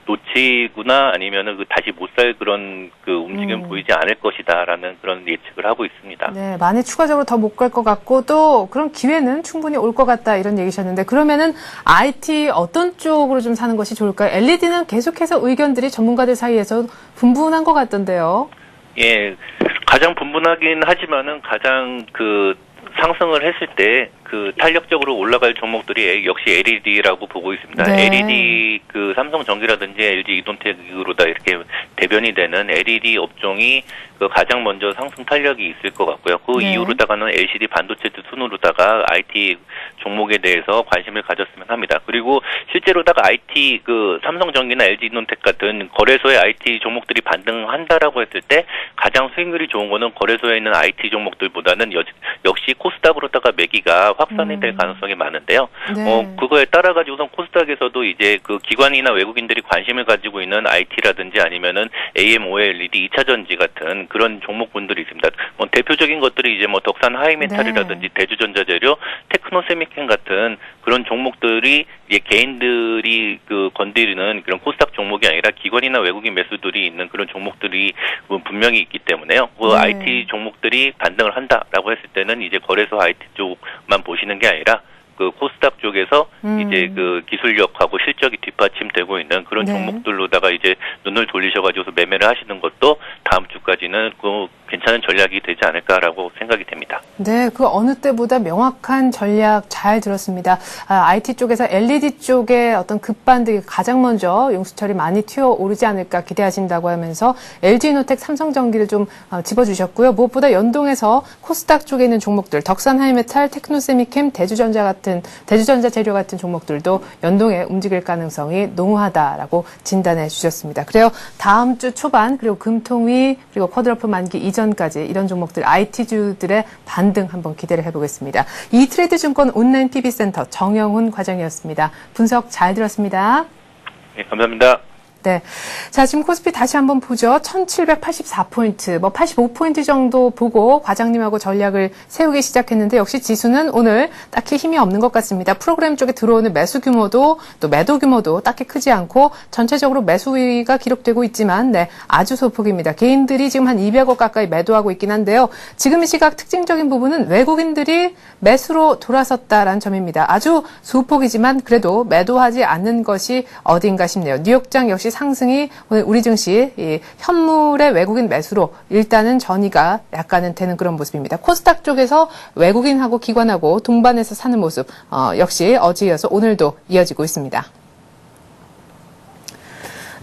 놓치거나 아니면은 다시 못 살 그런 움직임 보이지 않을 것이다라는 그런 예측을 하고 있습니다. 네, 많이 추가적으로 더 못 갈 것 같고 또 그런 기회는 충분히 올 것 같다 이런 얘기셨는데 그러면은 IT 어떤 쪽으로 좀 사는 것이 좋을까요? LED는 계속해서 의견들이 전문가들 사이에서 분분한 것 같던데요. 예, 가장 분분하긴 하지만은 가장 상승을 했을 때 탄력적으로 올라갈 종목들이 역시 LED라고 보고 있습니다. 네. LED 삼성전기라든지 LG 이동텍으로다 이렇게 대변이 되는 LED 업종이 가장 먼저 상승 탄력이 있을 것 같고요. 그 네. 이후로다가는 LCD 반도체들 순으로다가 IT 종목에 대해서 관심을 가졌으면 합니다. 그리고 실제로다가 IT 삼성전기나 LG 이동텍 같은 거래소의 IT 종목들이 반등한다라고 했을 때 가장 수익률이 좋은 거는 거래소에 있는 IT 종목들보다는 역시 코스닥으로다가 매기가 확산이 될 가능성이 많은데요. 네. 그거에 따라 가지고선 코스닥에서도 이제 기관이나 외국인들이 관심을 가지고 있는 IT라든지 아니면은 AMOLED 2차 전지 같은 그런 종목군들이 있습니다. 대표적인 것들이 이제 덕산 하이메탈이라든지 대주전자재료, 테크노세미캠 같은 그런 종목들이 이제 개인들이 건드리는 그런 코스닥 종목이 아니라 기관이나 외국인 매수들이 있는 그런 종목들이 분명히 있기 때문에요. 네. IT 종목들이 반등을 한다라고 했을 때는 이제 거래소 IT 쪽만 보시는 게 아니라 코스닥 쪽에서 이제 기술력하고 실적이 뒷받침되고 있는 그런 네. 종목들로다가 이제 눈을 돌리셔가지고서 매매를 하시는 것도 다음 주까지는 괜찮은 전략이 되지 않을까라고 생각이 됩니다. 네, 어느 때보다 명확한 전략 잘 들었습니다. IT 쪽에서 LED 쪽에 어떤 급반등이 가장 먼저 용수철이 많이 튀어오르지 않을까 기대하신다고 하면서 LG이노텍, 삼성전기를 좀 짚어주셨고요. 무엇보다 연동해서 코스닥 쪽에 있는 종목들, 덕산 하이메탈, 테크노세미캠, 대주전자 재료 같은 종목들도 연동해 움직일 가능성이 농후하다라고 진단해 주셨습니다. 그래요. 다음 주 초반 그리고 금통위 그리고 쿼드러플 만기 이전까지 이런 종목들 IT주들의 반등 한번 기대를 해보겠습니다. 이트레이드 증권 온라인 PB센터 정영훈 과장이었습니다. 분석 잘 들었습니다. 네, 감사합니다. 네. 자, 지금 코스피 다시 한번 보죠. 1784포인트, 85포인트 정도 보고 과장님하고 전략을 세우기 시작했는데 역시 지수는 오늘 딱히 힘이 없는 것 같습니다. 프로그램 쪽에 들어오는 매수 규모도 또 매도 규모도 딱히 크지 않고 전체적으로 매수 우위가 기록되고 있지만 네, 아주 소폭입니다. 개인들이 지금 한 200억 가까이 매도하고 있긴 한데요. 지금 이 시각 특징적인 부분은 외국인들이 매수로 돌아섰다라는 점입니다. 아주 소폭이지만 그래도 매도하지 않는 것이 어딘가 싶네요. 뉴욕장 역시 상승이 오늘 우리 증시 현물의 외국인 매수로 일단은 전이가 약간은 되는 그런 모습입니다. 코스닥 쪽에서 외국인하고 기관하고 동반해서 사는 모습 역시 어제 이어서 오늘도 이어지고 있습니다.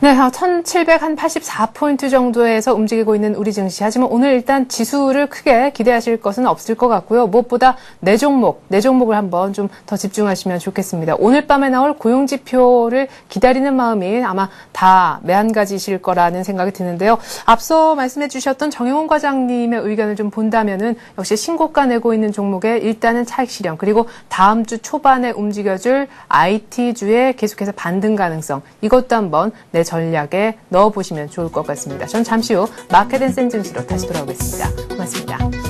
네, 1784포인트 정도에서 움직이고 있는 우리 증시. 하지만 오늘 일단 지수를 크게 기대하실 것은 없을 것 같고요. 무엇보다 네 종목을 한번 좀 더 집중하시면 좋겠습니다. 오늘 밤에 나올 고용지표를 기다리는 마음이 아마 다 매한가지실 거라는 생각이 드는데요. 앞서 말씀해 주셨던 정영훈 과장님의 의견을 좀 본다면은 역시 신고가 내고 있는 종목에 일단은 차익 실현 그리고 다음 주 초반에 움직여줄 IT주의 계속해서 반등 가능성 이것도 한번 내 전략에 넣어보시면 좋을 것 같습니다. 전 잠시 후 마켓앤센 증시로 다시 돌아오겠습니다. 고맙습니다.